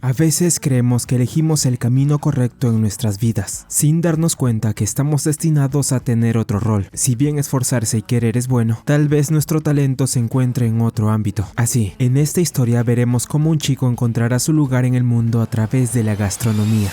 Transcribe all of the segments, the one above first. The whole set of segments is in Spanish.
A veces creemos que elegimos el camino correcto en nuestras vidas, sin darnos cuenta que estamos destinados a tener otro rol. Si bien esforzarse y querer es bueno, tal vez nuestro talento se encuentre en otro ámbito. Así, en esta historia veremos cómo un chico encontrará su lugar en el mundo a través de la gastronomía.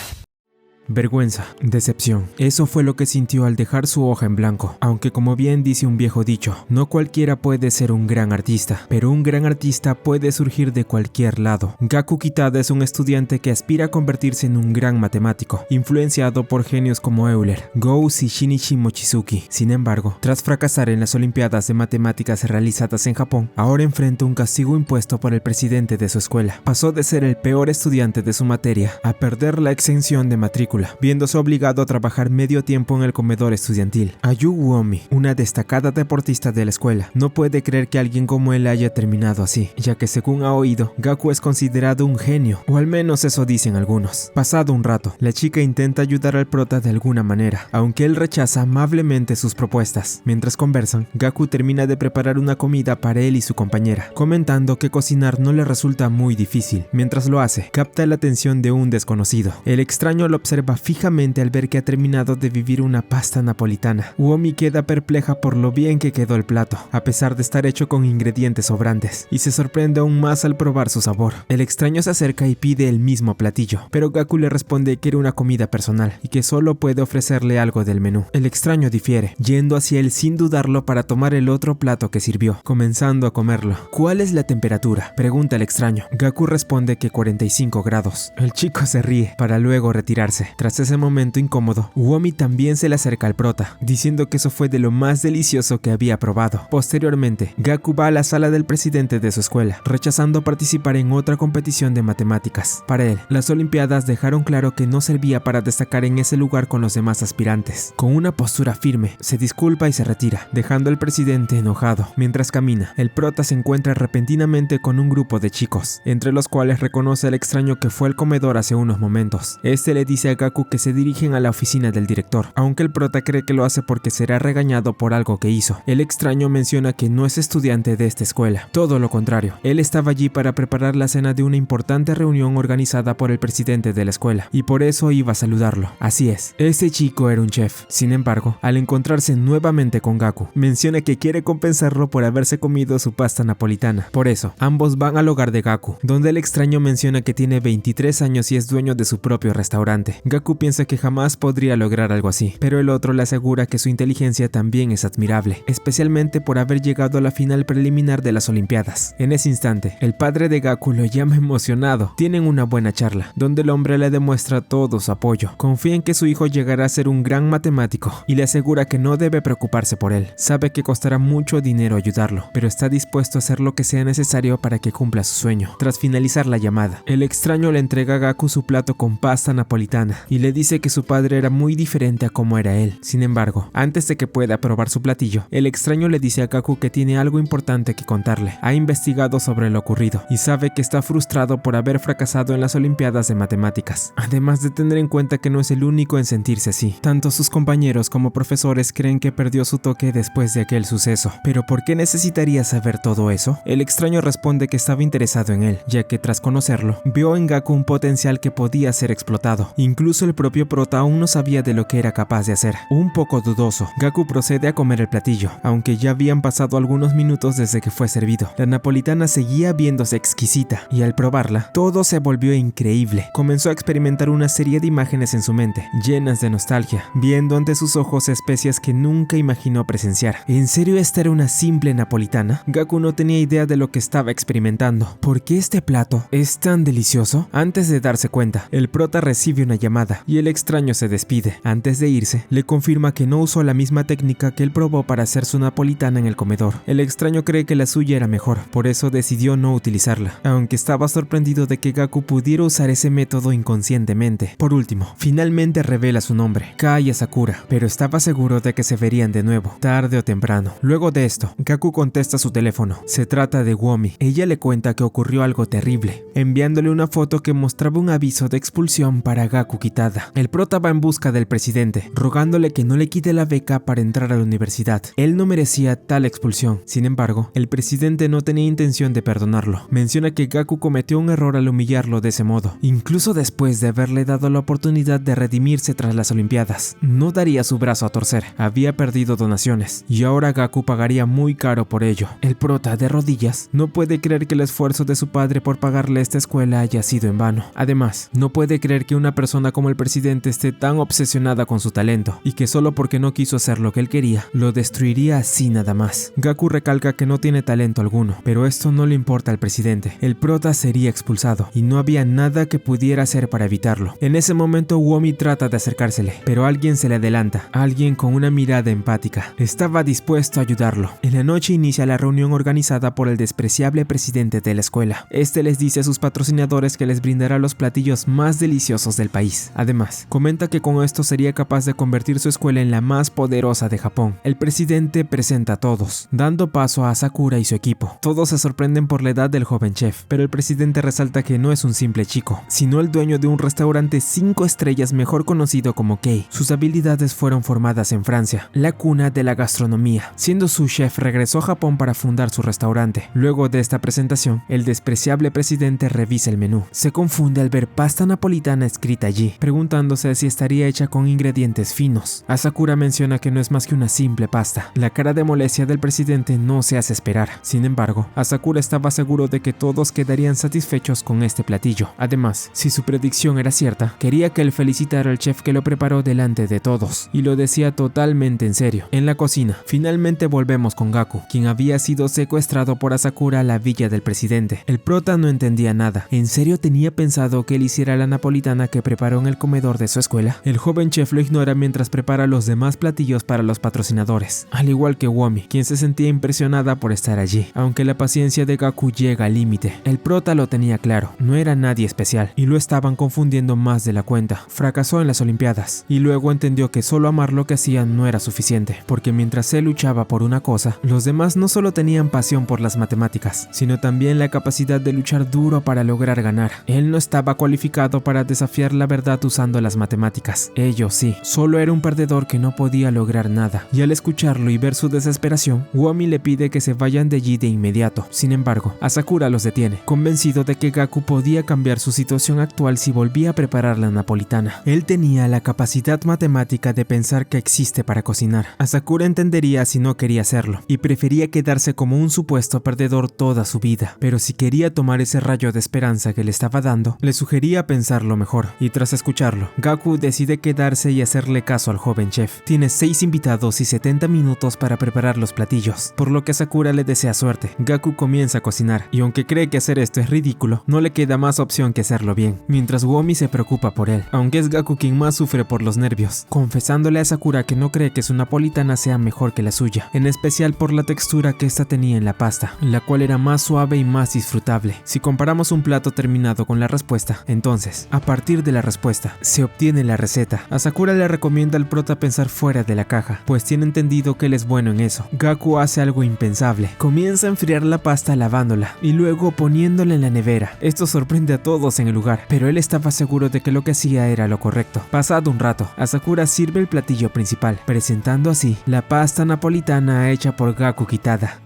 Vergüenza, decepción, eso fue lo que sintió al dejar su hoja en blanco, aunque como bien dice un viejo dicho, no cualquiera puede ser un gran artista, pero un gran artista puede surgir de cualquier lado. Gaku Kitada es un estudiante que aspira a convertirse en un gran matemático, influenciado por genios como Euler, Gauss y Shinichi Mochizuki. Sin embargo, tras fracasar en las Olimpiadas de Matemáticas realizadas en Japón, ahora enfrenta un castigo impuesto por el presidente de su escuela. Pasó de ser el peor estudiante de su materia a perder la exención de matrícula, viéndose obligado a trabajar medio tiempo en el comedor estudiantil. Ayu Uomi, una destacada deportista de la escuela, no puede creer que alguien como él haya terminado así, ya que según ha oído, Gaku es considerado un genio, o al menos eso dicen algunos. Pasado un rato, la chica intenta ayudar al prota de alguna manera, aunque él rechaza amablemente sus propuestas. Mientras conversan, Gaku termina de preparar una comida para él y su compañera, comentando que cocinar no le resulta muy difícil. Mientras lo hace, capta la atención de un desconocido. El extraño lo observa fijamente al ver que ha terminado de vivir una pasta napolitana. Uomi queda perpleja por lo bien que quedó el plato, a pesar de estar hecho con ingredientes sobrantes, y se sorprende aún más al probar su sabor. El extraño se acerca y pide el mismo platillo, pero Gaku le responde que era una comida personal y que solo puede ofrecerle algo del menú. El extraño difiere, yendo hacia él sin dudarlo para tomar el otro plato que sirvió, comenzando a comerlo. ¿Cuál es la temperatura?, pregunta el extraño. Gaku responde que 45 grados. El chico se ríe, para luego retirarse. Tras ese momento incómodo, Uomi también se le acerca al prota, diciendo que eso fue de lo más delicioso que había probado. Posteriormente, Gaku va a la sala del presidente de su escuela, rechazando participar en otra competición de matemáticas. Para él, las olimpiadas dejaron claro que no servía para destacar en ese lugar con los demás aspirantes. Con una postura firme, se disculpa y se retira, dejando al presidente enojado. Mientras camina, el prota se encuentra repentinamente con un grupo de chicos, entre los cuales reconoce al extraño que fue al comedor hace unos momentos. Este le dice a Gaku que se dirigen a la oficina del director, aunque el prota cree que lo hace porque será regañado por algo que hizo. El extraño menciona que no es estudiante de esta escuela, todo lo contrario, él estaba allí para preparar la cena de una importante reunión organizada por el presidente de la escuela, y por eso iba a saludarlo. Así es, ese chico era un chef. Sin embargo, al encontrarse nuevamente con Gaku, menciona que quiere compensarlo por haberse comido su pasta napolitana. Por eso, ambos van al hogar de Gaku, donde el extraño menciona que tiene 23 años y es dueño de su propio restaurante. Gaku piensa que jamás podría lograr algo así, pero el otro le asegura que su inteligencia también es admirable, especialmente por haber llegado a la final preliminar de las Olimpiadas. En ese instante, el padre de Gaku lo llama emocionado. Tienen una buena charla, donde el hombre le demuestra todo su apoyo. Confía en que su hijo llegará a ser un gran matemático y le asegura que no debe preocuparse por él. Sabe que costará mucho dinero ayudarlo, pero está dispuesto a hacer lo que sea necesario para que cumpla su sueño. Tras finalizar la llamada, el extraño le entrega a Gaku su plato con pasta napolitana y le dice que su padre era muy diferente a como era él. Sin embargo, antes de que pueda probar su platillo, el extraño le dice a Gaku que tiene algo importante que contarle. Ha investigado sobre lo ocurrido y sabe que está frustrado por haber fracasado en las Olimpiadas de Matemáticas, además de tener en cuenta que no es el único en sentirse así. Tanto sus compañeros como profesores creen que perdió su toque después de aquel suceso. ¿Pero por qué necesitaría saber todo eso? El extraño responde que estaba interesado en él, ya que tras conocerlo, vio en Gaku un potencial que podía ser explotado. Incluso el propio prota aún no sabía de lo que era capaz de hacer. Un poco dudoso, Gaku procede a comer el platillo, aunque ya habían pasado algunos minutos desde que fue servido. La napolitana seguía viéndose exquisita, y al probarla, todo se volvió increíble. Comenzó a experimentar una serie de imágenes en su mente, llenas de nostalgia, viendo ante sus ojos especias que nunca imaginó presenciar. ¿En serio esta era una simple napolitana? Gaku no tenía idea de lo que estaba experimentando. ¿Por qué este plato es tan delicioso? Antes de darse cuenta, el prota recibe una llamada, y el extraño se despide. Antes de irse, le confirma que no usó la misma técnica que él probó para hacer su napolitana en el comedor. El extraño cree que la suya era mejor, por eso decidió no utilizarla, aunque estaba sorprendido de que Gaku pudiera usar ese método inconscientemente. Por último, finalmente revela su nombre, Kaya Sakura, pero estaba seguro de que se verían de nuevo, tarde o temprano. Luego de esto, Gaku contesta su teléfono. Se trata de Uomi. Ella le cuenta que ocurrió algo terrible, enviándole una foto que mostraba un aviso de expulsión para Gaku Kitada. El prota va en busca del presidente, rogándole que no le quite la beca para entrar a la universidad. Él no merecía tal expulsión. Sin embargo, el presidente no tenía intención de perdonarlo. Menciona que Gaku cometió un error al humillarlo de ese modo, incluso después de haberle dado la oportunidad de redimirse tras las Olimpiadas. No daría su brazo a torcer, había perdido donaciones, y ahora Gaku pagaría muy caro por ello. El prota, de rodillas, no puede creer que el esfuerzo de su padre por pagarle esta escuela haya sido en vano. Además, no puede creer que una persona como el presidente esté tan obsesionada con su talento, y que solo porque no quiso hacer lo que él quería, lo destruiría así nada más. Gaku recalca que no tiene talento alguno, pero esto no le importa al presidente. El prota sería expulsado, y no había nada que pudiera hacer para evitarlo. En ese momento Uomi trata de acercársele, pero alguien se le adelanta, alguien con una mirada empática. Estaba dispuesto a ayudarlo. En la noche inicia la reunión organizada por el despreciable presidente de la escuela. Este les dice a sus patrocinadores que les brindará los platillos más deliciosos del país. Además, comenta que con esto sería capaz de convertir su escuela en la más poderosa de Japón. El presidente presenta a todos, dando paso a Sakura y su equipo. Todos se sorprenden por la edad del joven chef, pero el presidente resalta que no es un simple chico, sino el dueño de un restaurante 5 estrellas mejor conocido como Kei. Sus habilidades fueron formadas en Francia, la cuna de la gastronomía. Siendo su chef, regresó a Japón para fundar su restaurante. Luego de esta presentación, el despreciable presidente revisa el menú. Se confunde al ver pasta napolitana escrita allí, preguntándose si estaría hecha con ingredientes finos. Asakura menciona que no es más que una simple pasta. La cara de molestia del presidente no se hace esperar. Sin embargo, Asakura estaba seguro de que todos quedarían satisfechos con este platillo. Además, si su predicción era cierta, quería que él felicitara al chef que lo preparó delante de todos, y lo decía totalmente en serio. En la cocina, finalmente volvemos con Gaku, quien había sido secuestrado por Asakura a la villa del presidente. El prota no entendía nada. ¿En serio tenía pensado que él hiciera la napolitana que preparó en el comedor de su escuela? El joven chef lo ignora mientras prepara los demás platillos para los patrocinadores, al igual que Uomi, quien se sentía impresionada por estar allí. Aunque la paciencia de Gaku llega al límite, el prota lo tenía claro, no era nadie especial, y lo estaban confundiendo más de la cuenta. Fracasó en las Olimpiadas, y luego entendió que solo amar lo que hacía no era suficiente, porque mientras él luchaba por una cosa, los demás no solo tenían pasión por las matemáticas, sino también la capacidad de luchar duro para lograr ganar. Él no estaba cualificado para desafiar la verdad usando las matemáticas. Ellos sí, solo era un perdedor que no podía lograr nada, y al escucharlo y ver su desesperación, Uomi le pide que se vayan de allí de inmediato. Sin embargo, Asakura los detiene, convencido de que Gaku podía cambiar su situación actual si volvía a preparar la napolitana. Él tenía la capacidad matemática de pensar que existe para cocinar. Asakura entendería si no quería hacerlo, y prefería quedarse como un supuesto perdedor toda su vida. Pero si quería tomar ese rayo de esperanza que le estaba dando, le sugería pensarlo mejor, y tras escucharlo, Gaku decide quedarse y hacerle caso al joven chef. Tiene 6 invitados y 70 minutos para preparar los platillos, por lo que Sakura le desea suerte. Gaku comienza a cocinar, y aunque cree que hacer esto es ridículo, no le queda más opción que hacerlo bien, mientras Uomi se preocupa por él, aunque es Gaku quien más sufre por los nervios, confesándole a Sakura que no cree que su napolitana sea mejor que la suya, en especial por la textura que esta tenía en la pasta, la cual era más suave y más disfrutable. Si comparamos un plato terminado con la respuesta, entonces, a partir de la respuesta, se obtiene la receta. A Sakura le recomienda al prota pensar fuera de la caja, pues tiene entendido que él es bueno en eso. Gaku hace algo impensable, comienza a enfriar la pasta lavándola, y luego poniéndola en la nevera. Esto sorprende a todos en el lugar, pero él estaba seguro de que lo que hacía era lo correcto. Pasado un rato, Asakura sirve el platillo principal, presentando así la pasta napolitana hecha por Gaku Kitada.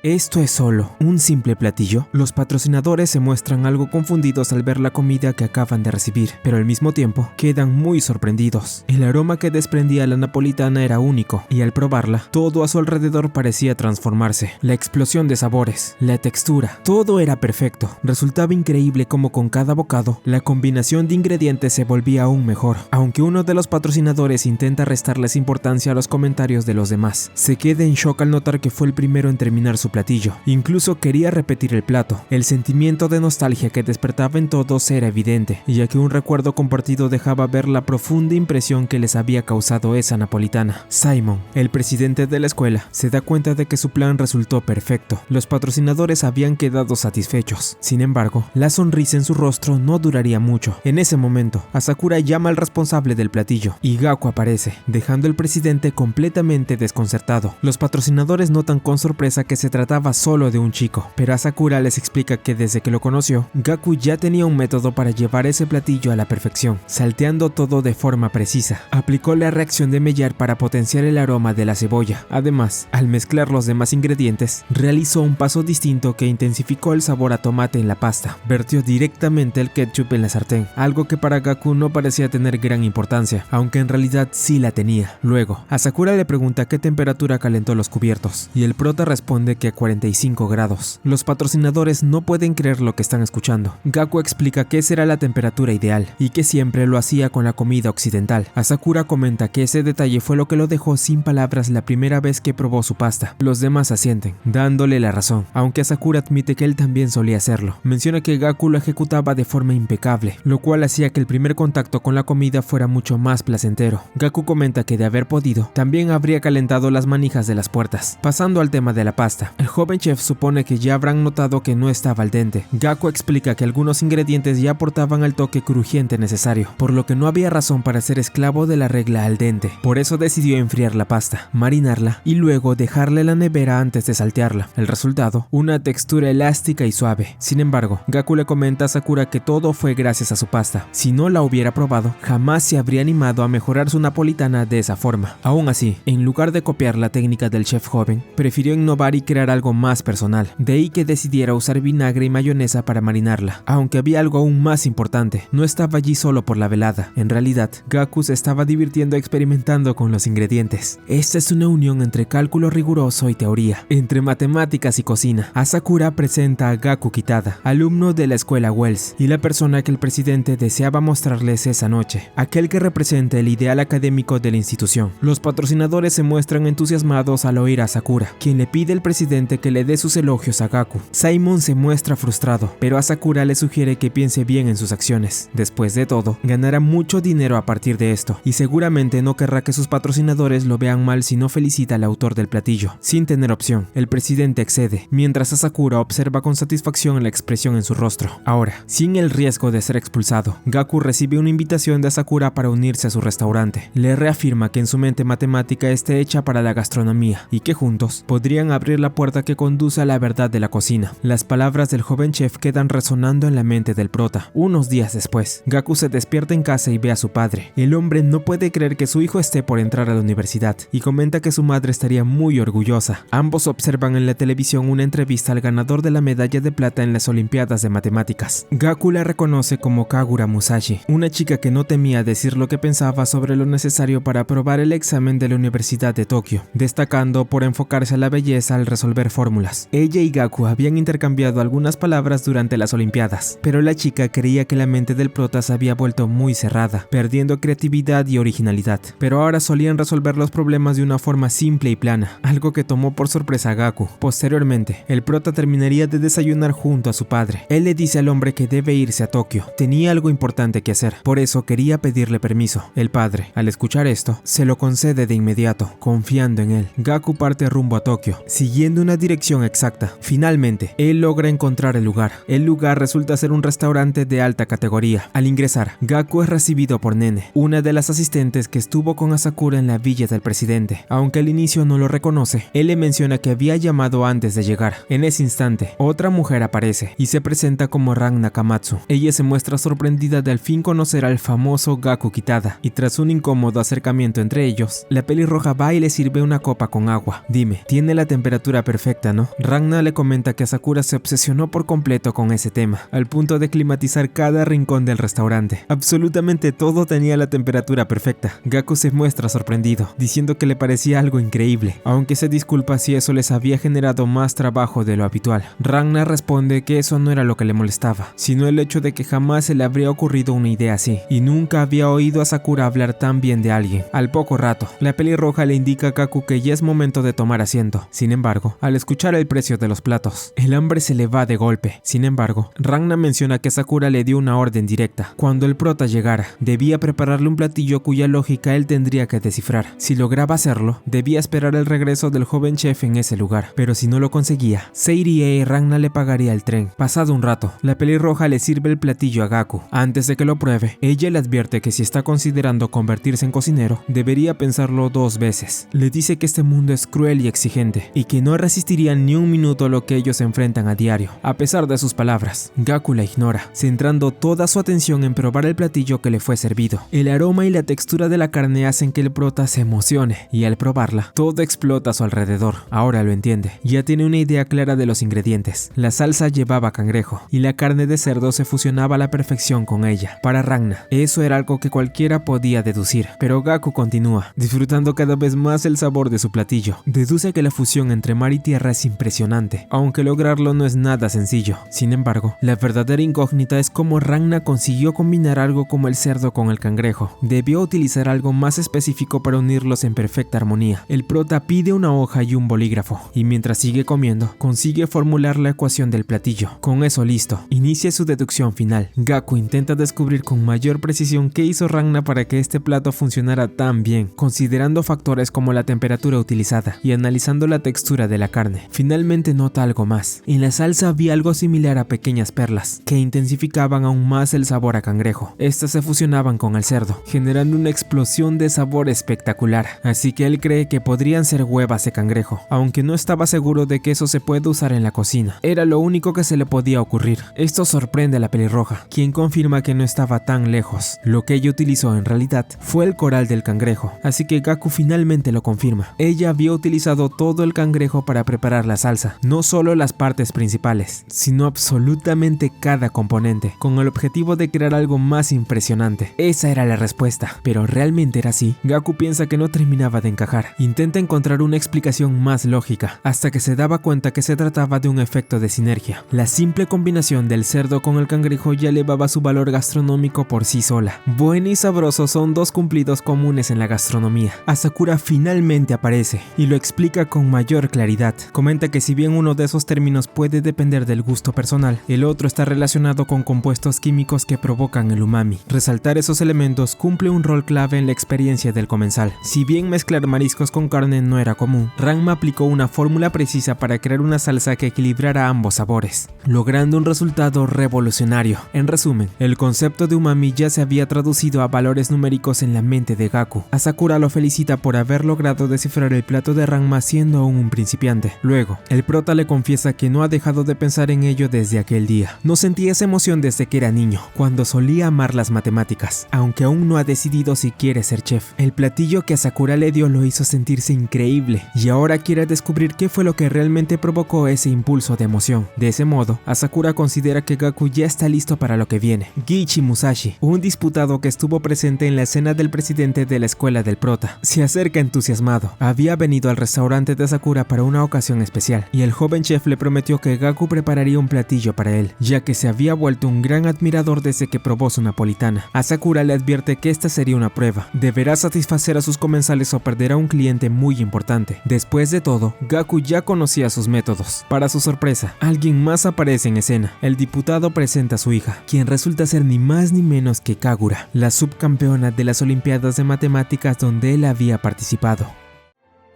¿Esto es solo un simple platillo? Los patrocinadores se muestran algo confundidos al ver la comida que acaban de recibir, pero al mismo tiempo quedan muy sorprendidos. El aroma que desprendía la napolitana era único, y al probarla, todo a su alrededor parecía transformarse. La explosión de sabores, la textura, todo era perfecto. Resultaba increíble cómo con cada bocado, la combinación de ingredientes se volvía aún mejor. Aunque uno de los patrocinadores intenta restarles importancia a los comentarios de los demás, se queda en shock al notar que fue el primero en terminar su platillo. Incluso quería repetir el plato. El sentimiento de nostalgia que despertaba en todos era evidente, ya que un recuerdo compartido dejaba ver la profunda impresión que les había causado esa napolitana. Simon, el presidente de la escuela, se da cuenta de que su plan resultó perfecto. Los patrocinadores habían quedado satisfechos. Sin embargo, la sonrisa en su rostro no duraría mucho. En ese momento, Asakura llama al responsable del platillo, y Gaku aparece, dejando al presidente completamente desconcertado. Los patrocinadores notan con sorpresa que se trataba solo de un chico, pero Asakura les explica que desde que lo conoció, Gaku ya tenía un método para llevar ese platillo a la perfección, salteando todo de forma precisa. Aplicó la reacción de Maillard para potenciar el aroma de la cebolla. Además, al mezclar los demás ingredientes, realizó un paso distinto que intensificó el sabor a tomate en la pasta. Vertió directamente el ketchup en la sartén, algo que para Gaku no parecía tener gran importancia, aunque en realidad sí la tenía. Luego, Asakura le pregunta a qué temperatura calentó los cubiertos, y el prota responde que a 45 grados. Los patrocinadores no pueden creer lo que están escuchando. Gaku explica que esa era la temperatura ideal, y que siempre lo hacía con la comida occidental. Asakura comenta que ese detalle fue lo que lo dejó sin palabras la primera vez que probó su pasta. Los demás asienten, dándole la razón, aunque Asakura admite que él también solía hacerlo. Menciona que Gaku lo ejecutaba de forma impecable, lo cual hacía que el primer contacto con la comida fuera mucho más placentero. Gaku comenta que de haber podido, también habría calentado las manijas de las puertas. Pasando al tema de la pasta, el joven chef supone que ya habrán notado que no estaba al dente. Gaku explica que algunos ingredientes ya aportaban al toque crujiente necesario, por lo que no había razón para ser esclavo de la regla al dente. Por eso decidió enfriar la pasta, marinarla y luego dejarla en la nevera antes de saltearla. El resultado, una textura elástica y suave. Sin embargo, Gaku le comenta a Sakura que todo fue gracias a su pasta. Si no la hubiera probado, jamás se habría animado a mejorar su napolitana de esa forma. Aún así, en lugar de copiar la técnica del chef joven, prefirió innovar y crear algo más personal. De ahí que decidiera usar vinagre y mayonesa para marinarla. Aunque había algo aún más importante, no estaba allí solo por la velada. En realidad, Gaku se estaba divirtiendo experimentando con los ingredientes. Esta es una unión entre cálculo riguroso y teoría, entre matemáticas y cocina. Asakura presenta a Gaku Kitada, alumno de la escuela Wells, y la persona que el presidente deseaba mostrarles esa noche, aquel que representa el ideal académico de la institución. Los patrocinadores se muestran entusiasmados al oír a Sakura, quien le pide al presidente que le dé sus elogios a Gaku. Simon se muestra frustrado, pero a Sakura le sugiere que piense bien en sus acciones. Después de todo, ganará mucho dinero a partir de esto, y seguramente no querrá que sus patrocinadores lo vean mal si no felicita al autor del platillo. Sin tener opción, el presidente accede, mientras Asakura observa con satisfacción la expresión en su rostro. Ahora, sin el riesgo de ser expulsado, Gaku recibe una invitación de Asakura para unirse a su restaurante. Le reafirma que en su mente matemática está hecha para la gastronomía, y que juntos podrían abrir la puerta que conduce a la verdad de la cocina. Las palabras del joven chef quedan resonando en la mente del prota. Unos días después, Gaku se despierta en casa y ve a su padre. El hombre no puede creer que su hijo esté por entrar a la universidad, y comenta que su madre estaría muy orgullosa. Ambos observan en la televisión una entrevista al ganador de la medalla de plata en las Olimpiadas de Matemáticas. Gaku la reconoce como Kagura Musashi, una chica que no temía decir lo que pensaba sobre lo necesario para aprobar el examen de la Universidad de Tokio, destacando por enfocarse a la belleza al resolver fórmulas. Ella y Gaku habían intercambiado algunas palabras durante las Olimpiadas, pero la chica creía que la mente del prota se había vuelto muy cerrada, perdiendo creatividad y originalidad. Pero ahora solían resolver los problemas de una forma simple y plana, algo que tomó por sorpresa a Gaku. Posteriormente, el prota terminaría de desayunar junto a su padre. Él le dice al hombre que debe irse a Tokio. Tenía algo importante que hacer, por eso quería pedirle permiso. El padre, al escuchar esto, se lo concede de inmediato, confiando en él. Gaku parte rumbo a Tokio, siguiendo una dirección exacta. Finalmente, él logra encontrar el lugar. El lugar resulta ser un restaurante de alta categoría. Al ingresar, Gaku es recibido por Nene, una de las asistentes que estuvo con Asakura en la villa del presidente. Aunque al inicio no lo reconoce, él le menciona que había llamado antes de llegar. En ese instante, otra mujer aparece y se presenta como Ran Nakamatsu. Ella se muestra sorprendida de al fin conocer al famoso Gaku Kitada, y tras un incómodo acercamiento entre ellos, la pelirroja va y le sirve una copa con agua. Dime, tiene la temperatura perfecta, ¿no? Ranna le comenta que Asakura se obsesionó por completo con ese tema, al punto de climatizar cada rincón del restaurante. Absolutamente todo tenía la temperatura perfecta. Gaku se muestra sorprendido, diciendo que le parecía algo increíble, aunque se disculpa si eso les había generado más trabajo de lo habitual. Ranna responde que eso no era lo que le molestaba, sino el hecho de que jamás se le habría ocurrido una idea así, y nunca había oído a Sakura hablar tan bien de alguien. Al poco rato, la pelirroja le indica a Gaku que ya es momento de tomar asiento. Sin embargo, al escuchar el precio de los platos, el hambre se le va de golpe. Sin embargo, Ranna menciona que Sakura le dio una orden directa. Cuando el prota llegara, debía prepararle un platillo cuya lógica él tendría que descifrar. Si lograba hacerlo, debía esperar el regreso del joven chef en ese lugar, pero si no lo conseguía, se iría y Ranna le pagaría el tren. Pasado un rato, la pelirroja le sirve el platillo a Gaku. Antes de que lo pruebe, ella le advierte que si está considerando convertirse en cocinero, debería pensarlo 2 veces. Le dice que este mundo es cruel y exigente, y que no es resistiría ni un minuto lo que ellos enfrentan a diario. A pesar de sus palabras, Gaku la ignora, centrando toda su atención en probar el platillo que le fue servido. El aroma y la textura de la carne hacen que el prota se emocione, y al probarla, todo explota a su alrededor. Ahora lo entiende, ya tiene una idea clara de los ingredientes. La salsa llevaba cangrejo, y la carne de cerdo se fusionaba a la perfección con ella. Para Ragna, eso era algo que cualquiera podía deducir, pero Gaku continúa, disfrutando cada vez más el sabor de su platillo. Deduce que la fusión entre mar y tierra es impresionante, aunque lograrlo no es nada sencillo. Sin embargo, la verdadera incógnita es cómo Ragna consiguió combinar algo como el cerdo con el cangrejo. Debió utilizar algo más específico para unirlos en perfecta armonía. El prota pide una hoja y un bolígrafo, y mientras sigue comiendo, consigue formular la ecuación del platillo. Con eso listo, inicia su deducción final. Gaku intenta descubrir con mayor precisión qué hizo Ragna para que este plato funcionara tan bien, considerando factores como la temperatura utilizada y analizando la textura de la carne. Finalmente nota algo más. En la salsa había algo similar a pequeñas perlas, que intensificaban aún más el sabor a cangrejo. Estas se fusionaban con el cerdo, generando una explosión de sabor espectacular, así que él cree que podrían ser huevas de cangrejo, aunque no estaba seguro de que eso se puede usar en la cocina. Era lo único que se le podía ocurrir. Esto sorprende a la pelirroja, quien confirma que no estaba tan lejos. Lo que ella utilizó en realidad fue el coral del cangrejo, así que Gaku finalmente lo confirma. Ella había utilizado todo el cangrejo para preparar la salsa, no solo las partes principales, sino absolutamente cada componente, con el objetivo de crear algo más impresionante. Esa era la respuesta, pero ¿realmente era así? Gaku piensa que no terminaba de encajar. Intenta encontrar una explicación más lógica, hasta que se daba cuenta que se trataba de un efecto de sinergia. La simple combinación del cerdo con el cangrejo ya elevaba su valor gastronómico por sí sola. Bueno y sabroso son dos cumplidos comunes en la gastronomía. Asakura finalmente aparece y lo explica con mayor claridad. Comenta que si bien uno de esos términos puede depender del gusto personal, el otro está relacionado con compuestos químicos que provocan el umami. Resaltar esos elementos cumple un rol clave en la experiencia del comensal. Si bien mezclar mariscos con carne no era común, Ranma aplicó una fórmula precisa para crear una salsa que equilibrara ambos sabores, logrando un resultado revolucionario. En resumen, el concepto de umami ya se había traducido a valores numéricos en la mente de Gaku. Asakura lo felicita por haber logrado descifrar el plato de Ranma siendo aún un principiante. Luego, el prota le confiesa que no ha dejado de pensar en ello desde aquel día. No sentía esa emoción desde que era niño, cuando solía amar las matemáticas, aunque aún no ha decidido si quiere ser chef. El platillo que Asakura le dio lo hizo sentirse increíble, y ahora quiere descubrir qué fue lo que realmente provocó ese impulso de emoción. De ese modo, Asakura considera que Gaku ya está listo para lo que viene. Giichi Musashi, un disputado que estuvo presente en la escena del presidente de la escuela del prota, se acerca entusiasmado. Había venido al restaurante de Asakura para una ocasión especial, y el joven chef le prometió que Gaku prepararía un platillo para él, ya que se había vuelto un gran admirador desde que probó su napolitana. Asakura le advierte que esta sería una prueba. Deberá satisfacer a sus comensales o perderá un cliente muy importante. Después de todo, Gaku ya conocía sus métodos. Para su sorpresa, alguien más aparece en escena. El diputado presenta a su hija, quien resulta ser ni más ni menos que Kagura, la subcampeona de las Olimpiadas de Matemáticas donde él había participado.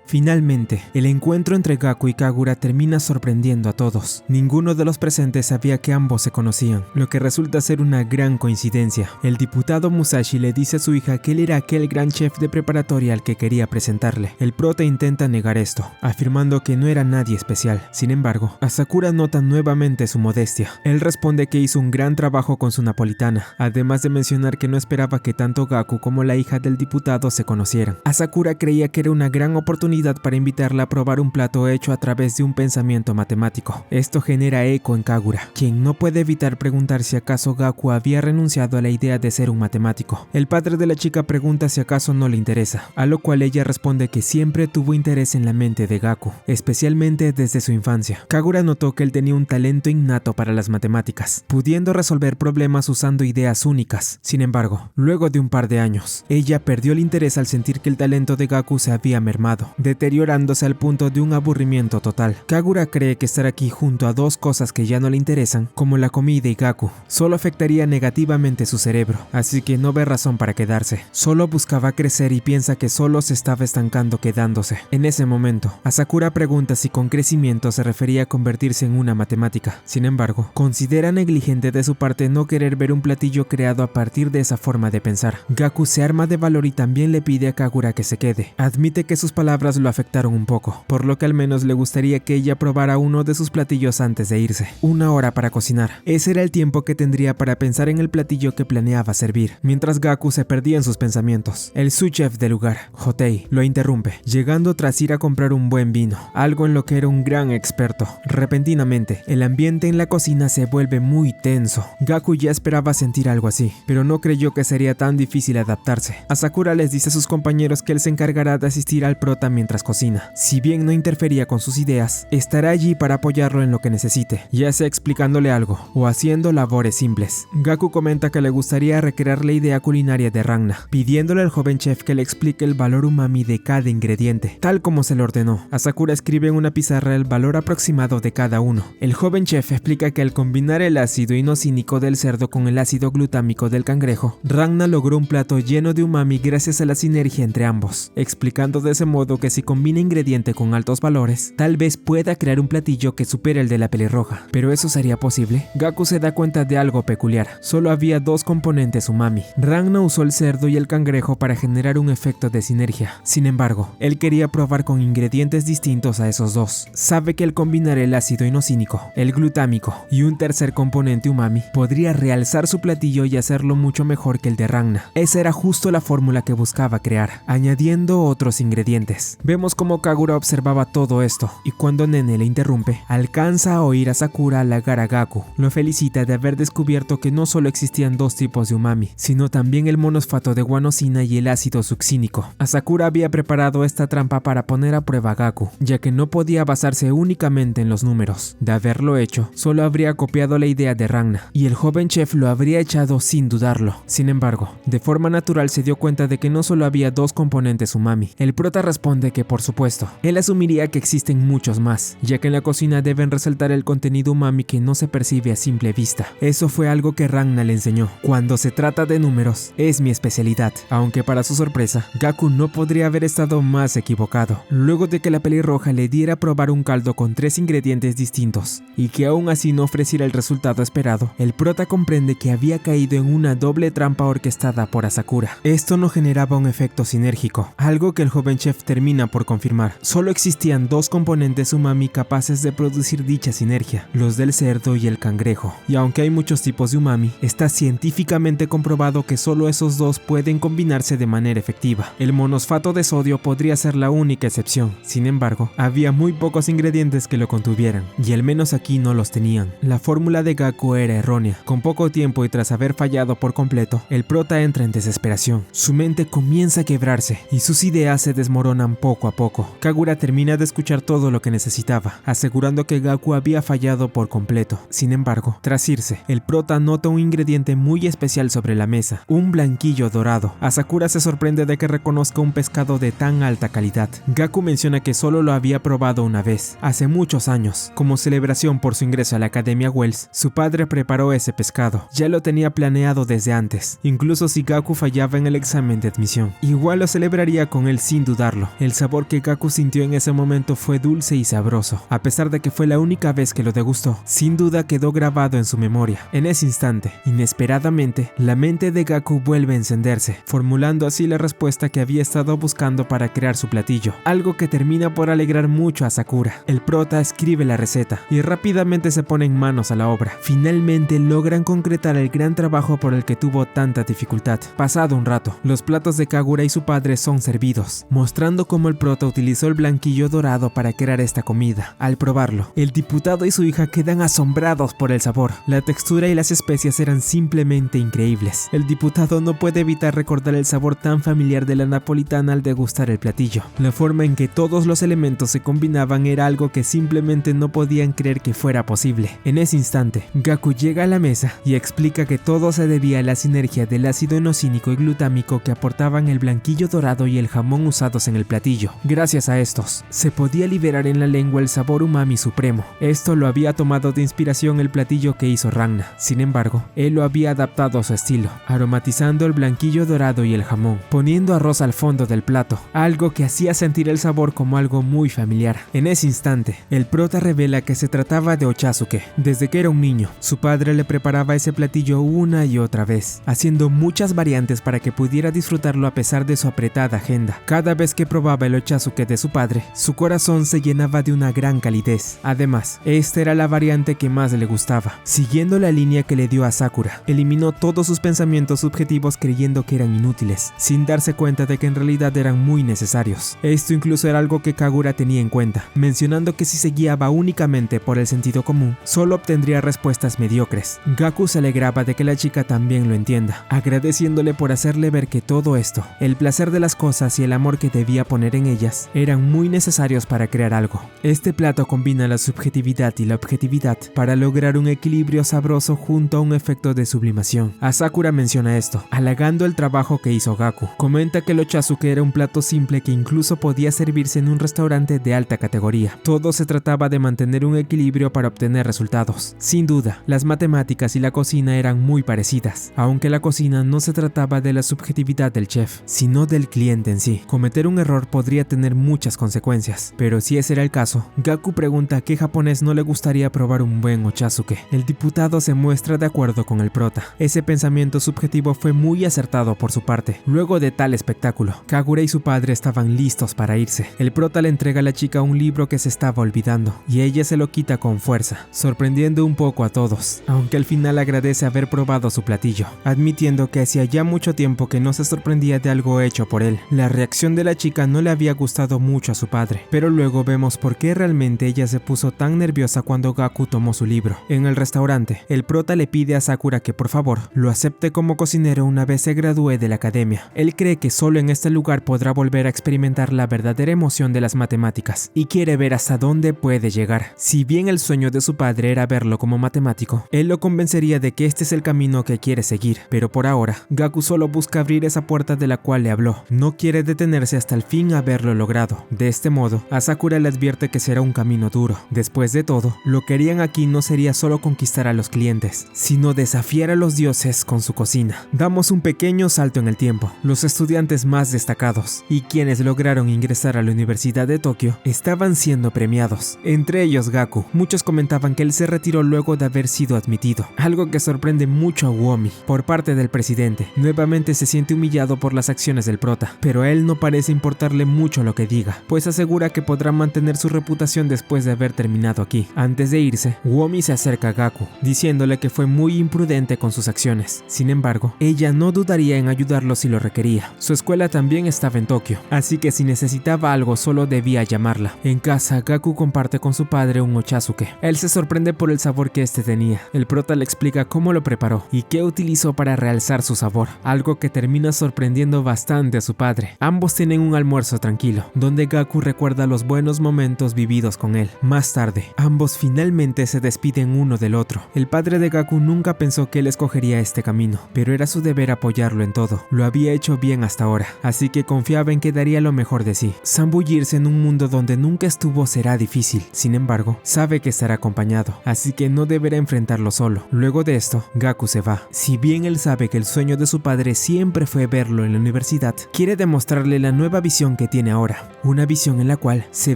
Finalmente, el encuentro entre Gaku y Kagura termina sorprendiendo a todos. Ninguno de los presentes sabía que ambos se conocían, lo que resulta ser una gran coincidencia. El diputado Musashi le dice a su hija que él era aquel gran chef de preparatoria al que quería presentarle. El prota intenta negar esto, afirmando que no era nadie especial. Sin embargo, Asakura nota nuevamente su modestia. Él responde que hizo un gran trabajo con su napolitana, además de mencionar que no esperaba que tanto Gaku como la hija del diputado se conocieran. Asakura creía que era una gran oportunidad para invitarla a probar un plato hecho a través de un pensamiento matemático. Esto genera eco en Kagura, quien no puede evitar preguntar si acaso Gaku había renunciado a la idea de ser un matemático. El padre de la chica pregunta si acaso no le interesa, a lo cual ella responde que siempre tuvo interés en la mente de Gaku, especialmente desde su infancia. Kagura notó que él tenía un talento innato para las matemáticas, pudiendo resolver problemas usando ideas únicas. Sin embargo, luego de un par de años, ella perdió el interés al sentir que el talento de Gaku se había mermado, deteriorándose al punto de un aburrimiento total. Kagura cree que estar aquí junto a dos cosas que ya no le interesan, como la comida y Gaku, solo afectaría negativamente su cerebro, así que no ve razón para quedarse. Solo buscaba crecer y piensa que solo se estaba estancando quedándose. En ese momento, Asakura pregunta si con crecimiento se refería a convertirse en una matemática. Sin embargo, considera negligente de su parte no querer ver un platillo creado a partir de esa forma de pensar. Gaku se arma de valor y también le pide a Kagura que se quede. Admite que sus palabras ambas lo afectaron un poco, por lo que al menos le gustaría que ella probara uno de sus platillos antes de irse. 1 hora para cocinar. Ese era el tiempo que tendría para pensar en el platillo que planeaba servir, mientras Gaku se perdía en sus pensamientos. El sous-chef del lugar, Hotei, lo interrumpe, llegando tras ir a comprar un buen vino, algo en lo que era un gran experto. Repentinamente, el ambiente en la cocina se vuelve muy tenso. Gaku ya esperaba sentir algo así, pero no creyó que sería tan difícil adaptarse. Asakura les dice a sus compañeros que él se encargará de asistir al prota mientras cocina. Si bien no interfería con sus ideas, estará allí para apoyarlo en lo que necesite, ya sea explicándole algo o haciendo labores simples. Gaku comenta que le gustaría recrear la idea culinaria de Ragna, pidiéndole al joven chef que le explique el valor umami de cada ingrediente, tal como se le ordenó. Asakura escribe en una pizarra el valor aproximado de cada uno. El joven chef explica que al combinar el ácido inosínico del cerdo con el ácido glutámico del cangrejo, Ragna logró un plato lleno de umami gracias a la sinergia entre ambos, explicando de ese modo que si combina ingrediente con altos valores, tal vez pueda crear un platillo que supere el de la pelirroja. ¿Pero eso sería posible? Gaku se da cuenta de algo peculiar. Solo había 2 componentes umami. Ragna usó el cerdo y el cangrejo para generar un efecto de sinergia. Sin embargo, él quería probar con ingredientes distintos a esos 2. Sabe que al combinar el ácido inosínico, el glutámico y un tercer componente umami, podría realzar su platillo y hacerlo mucho mejor que el de Ragna. Esa era justo la fórmula que buscaba crear, añadiendo otros ingredientes. Vemos cómo Kagura observaba todo esto, y cuando Nene le interrumpe, alcanza a oír a Sakura halagar a Gaku. Lo felicita de haber descubierto que no solo existían 2 tipos de umami, sino también el monosfato de guanosina y el ácido succínico. Asakura había preparado esta trampa para poner a prueba a Gaku, ya que no podía basarse únicamente en los números. De haberlo hecho, solo habría copiado la idea de Ragna, y el joven chef lo habría echado sin dudarlo. Sin embargo, de forma natural se dio cuenta de que no solo había 2 componentes umami. El prota responde que por supuesto, él asumiría que existen muchos más, ya que en la cocina deben resaltar el contenido umami que no se percibe a simple vista. Eso fue algo que Ragna le enseñó. Cuando se trata de números, es mi especialidad, aunque para su sorpresa, Gaku no podría haber estado más equivocado. Luego de que la pelirroja le diera a probar un caldo con 3 ingredientes distintos, y que aún así no ofreciera el resultado esperado, el prota comprende que había caído en una doble trampa orquestada por Asakura. Esto no generaba un efecto sinérgico, algo que el joven chef termina por confirmar. Solo existían 2 componentes umami capaces de producir dicha sinergia, los del cerdo y el cangrejo. Y aunque hay muchos tipos de umami, está científicamente comprobado que solo esos 2 pueden combinarse de manera efectiva. El monosfato de sodio podría ser la única excepción. Sin embargo, había muy pocos ingredientes que lo contuvieran, y al menos aquí no los tenían. La fórmula de Gaku era errónea. Con poco tiempo y tras haber fallado por completo, el prota entra en desesperación. Su mente comienza a quebrarse y sus ideas se desmoronan poco a poco. Kagura termina de escuchar todo lo que necesitaba, asegurando que Gaku había fallado por completo. Sin embargo, tras irse, el prota nota un ingrediente muy especial sobre la mesa, un blanquillo dorado. Asakura se sorprende de que reconozca un pescado de tan alta calidad. Gaku menciona que solo lo había probado una vez, hace muchos años. Como celebración por su ingreso a la Academia Wells, su padre preparó ese pescado. Ya lo tenía planeado desde antes, incluso si Gaku fallaba en el examen de admisión. Igual lo celebraría con él sin dudarlo. El sabor que Gaku sintió en ese momento fue dulce y sabroso. A pesar de que fue la única vez que lo degustó, sin duda quedó grabado en su memoria. En ese instante, inesperadamente, la mente de Gaku vuelve a encenderse, formulando así la respuesta que había estado buscando para crear su platillo, algo que termina por alegrar mucho a Sakura. El prota escribe la receta y rápidamente se ponen manos a la obra. Finalmente logran concretar el gran trabajo por el que tuvo tanta dificultad. Pasado un rato, los platos de Kagura y su padre son servidos, mostrando cómo el prota utilizó el blanquillo dorado para crear esta comida. Al probarlo, el diputado y su hija quedan asombrados por el sabor. La textura y las especias eran simplemente increíbles. El diputado no puede evitar recordar el sabor tan familiar de la napolitana al degustar el platillo. La forma en que todos los elementos se combinaban era algo que simplemente no podían creer que fuera posible. En ese instante, Gaku llega a la mesa y explica que todo se debía a la sinergia del ácido inosínico y glutámico que aportaban el blanquillo dorado y el jamón usados en el platillo. Gracias a estos, se podía liberar en la lengua el sabor umami supremo. Esto lo había tomado de inspiración el platillo que hizo Ragna. Sin embargo, él lo había adaptado a su estilo, aromatizando el blanquillo dorado y el jamón, poniendo arroz al fondo del plato, algo que hacía sentir el sabor como algo muy familiar. En ese instante, el prota revela que se trataba de Ochazuke. Desde que era un niño, su padre le preparaba ese platillo una y otra vez, haciendo muchas variantes para que pudiera disfrutarlo a pesar de su apretada agenda. Cada vez que probaba probaba el Ochazuke de su padre, su corazón se llenaba de una gran calidez. Además, esta era la variante que más le gustaba. Siguiendo la línea que le dio a Sakura, eliminó todos sus pensamientos subjetivos creyendo que eran inútiles, sin darse cuenta de que en realidad eran muy necesarios. Esto incluso era algo que Kagura tenía en cuenta, mencionando que si se guiaba únicamente por el sentido común, solo obtendría respuestas mediocres. Gaku se alegraba de que la chica también lo entienda, agradeciéndole por hacerle ver que todo esto, el placer de las cosas y el amor que debía poner en ellas, eran muy necesarios para crear algo. Este plato combina la subjetividad y la objetividad para lograr un equilibrio sabroso junto a un efecto de sublimación. Asakura menciona esto, halagando el trabajo que hizo Gaku. Comenta que el Ochazuke era un plato simple que incluso podía servirse en un restaurante de alta categoría. Todo se trataba de mantener un equilibrio para obtener resultados. Sin duda, las matemáticas y la cocina eran muy parecidas, aunque la cocina no se trataba de la subjetividad del chef, sino del cliente en sí. Cometer un error podría tener muchas consecuencias, pero si ese era el caso, Gaku pregunta a qué japonés no le gustaría probar un buen Ochazuke. El diputado se muestra de acuerdo con el prota. Ese pensamiento subjetivo fue muy acertado por su parte. Luego de tal espectáculo, Kagura y su padre estaban listos para irse. El prota le entrega a la chica un libro que se estaba olvidando, y ella se lo quita con fuerza, sorprendiendo un poco a todos, aunque al final agradece haber probado su platillo, admitiendo que hacía ya mucho tiempo que no se sorprendía de algo hecho por él. La reacción de la chica no le había gustado mucho a su padre, pero luego vemos por qué realmente ella se puso tan nerviosa cuando Gaku tomó su libro. En el restaurante, el prota le pide a Sakura que por favor lo acepte como cocinero una vez se gradúe de la academia. Él cree que solo en este lugar podrá volver a experimentar la verdadera emoción de las matemáticas y quiere ver hasta dónde puede llegar. Si bien el sueño de su padre era verlo como matemático, él lo convencería de que este es el camino que quiere seguir, pero por ahora, Gaku solo busca abrir esa puerta de la cual le habló. No quiere detenerse hasta el fin haberlo logrado. De este modo, a Sakura le advierte que será un camino duro. Después de todo, lo que harían aquí no sería solo conquistar a los clientes, sino desafiar a los dioses con su cocina. Damos un pequeño salto en el tiempo. Los estudiantes más destacados y quienes lograron ingresar a la Universidad de Tokio estaban siendo premiados, entre ellos Gaku. Muchos comentaban que él se retiró luego de haber sido admitido, algo que sorprende mucho a Uomi. Por parte del presidente, nuevamente se siente humillado por las acciones del prota, pero a él no parece importarle mucho lo que diga, pues asegura que podrá mantener su reputación después de haber terminado aquí. Antes de irse, Uomi se acerca a Gaku, diciéndole que fue muy imprudente con sus acciones. Sin embargo, ella no dudaría en ayudarlo si lo requería. Su escuela también estaba en Tokio, así que si necesitaba algo solo debía llamarla. En casa, Gaku comparte con su padre un Ochazuke. Él se sorprende por el sabor que este tenía. El prota le explica cómo lo preparó y qué utilizó para realzar su sabor, algo que termina sorprendiendo bastante a su padre. Ambos tienen un almuerzo tranquilo, donde Gaku recuerda los buenos momentos vividos con él. Más tarde, ambos finalmente se despiden uno del otro. El padre de Gaku nunca pensó que él escogería este camino, pero era su deber apoyarlo en todo. Lo había hecho bien hasta ahora, así que confiaba en que daría lo mejor de sí. Zambullirse en un mundo donde nunca estuvo será difícil. Sin embargo, sabe que estará acompañado, así que no deberá enfrentarlo solo. Luego de esto, Gaku se va. Si bien él sabe que el sueño de su padre siempre fue verlo en la universidad, quiere demostrarle la nueva visión que tiene ahora, una visión en la cual se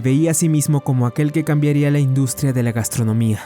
veía a sí mismo como aquel que cambiaría la industria de la gastronomía.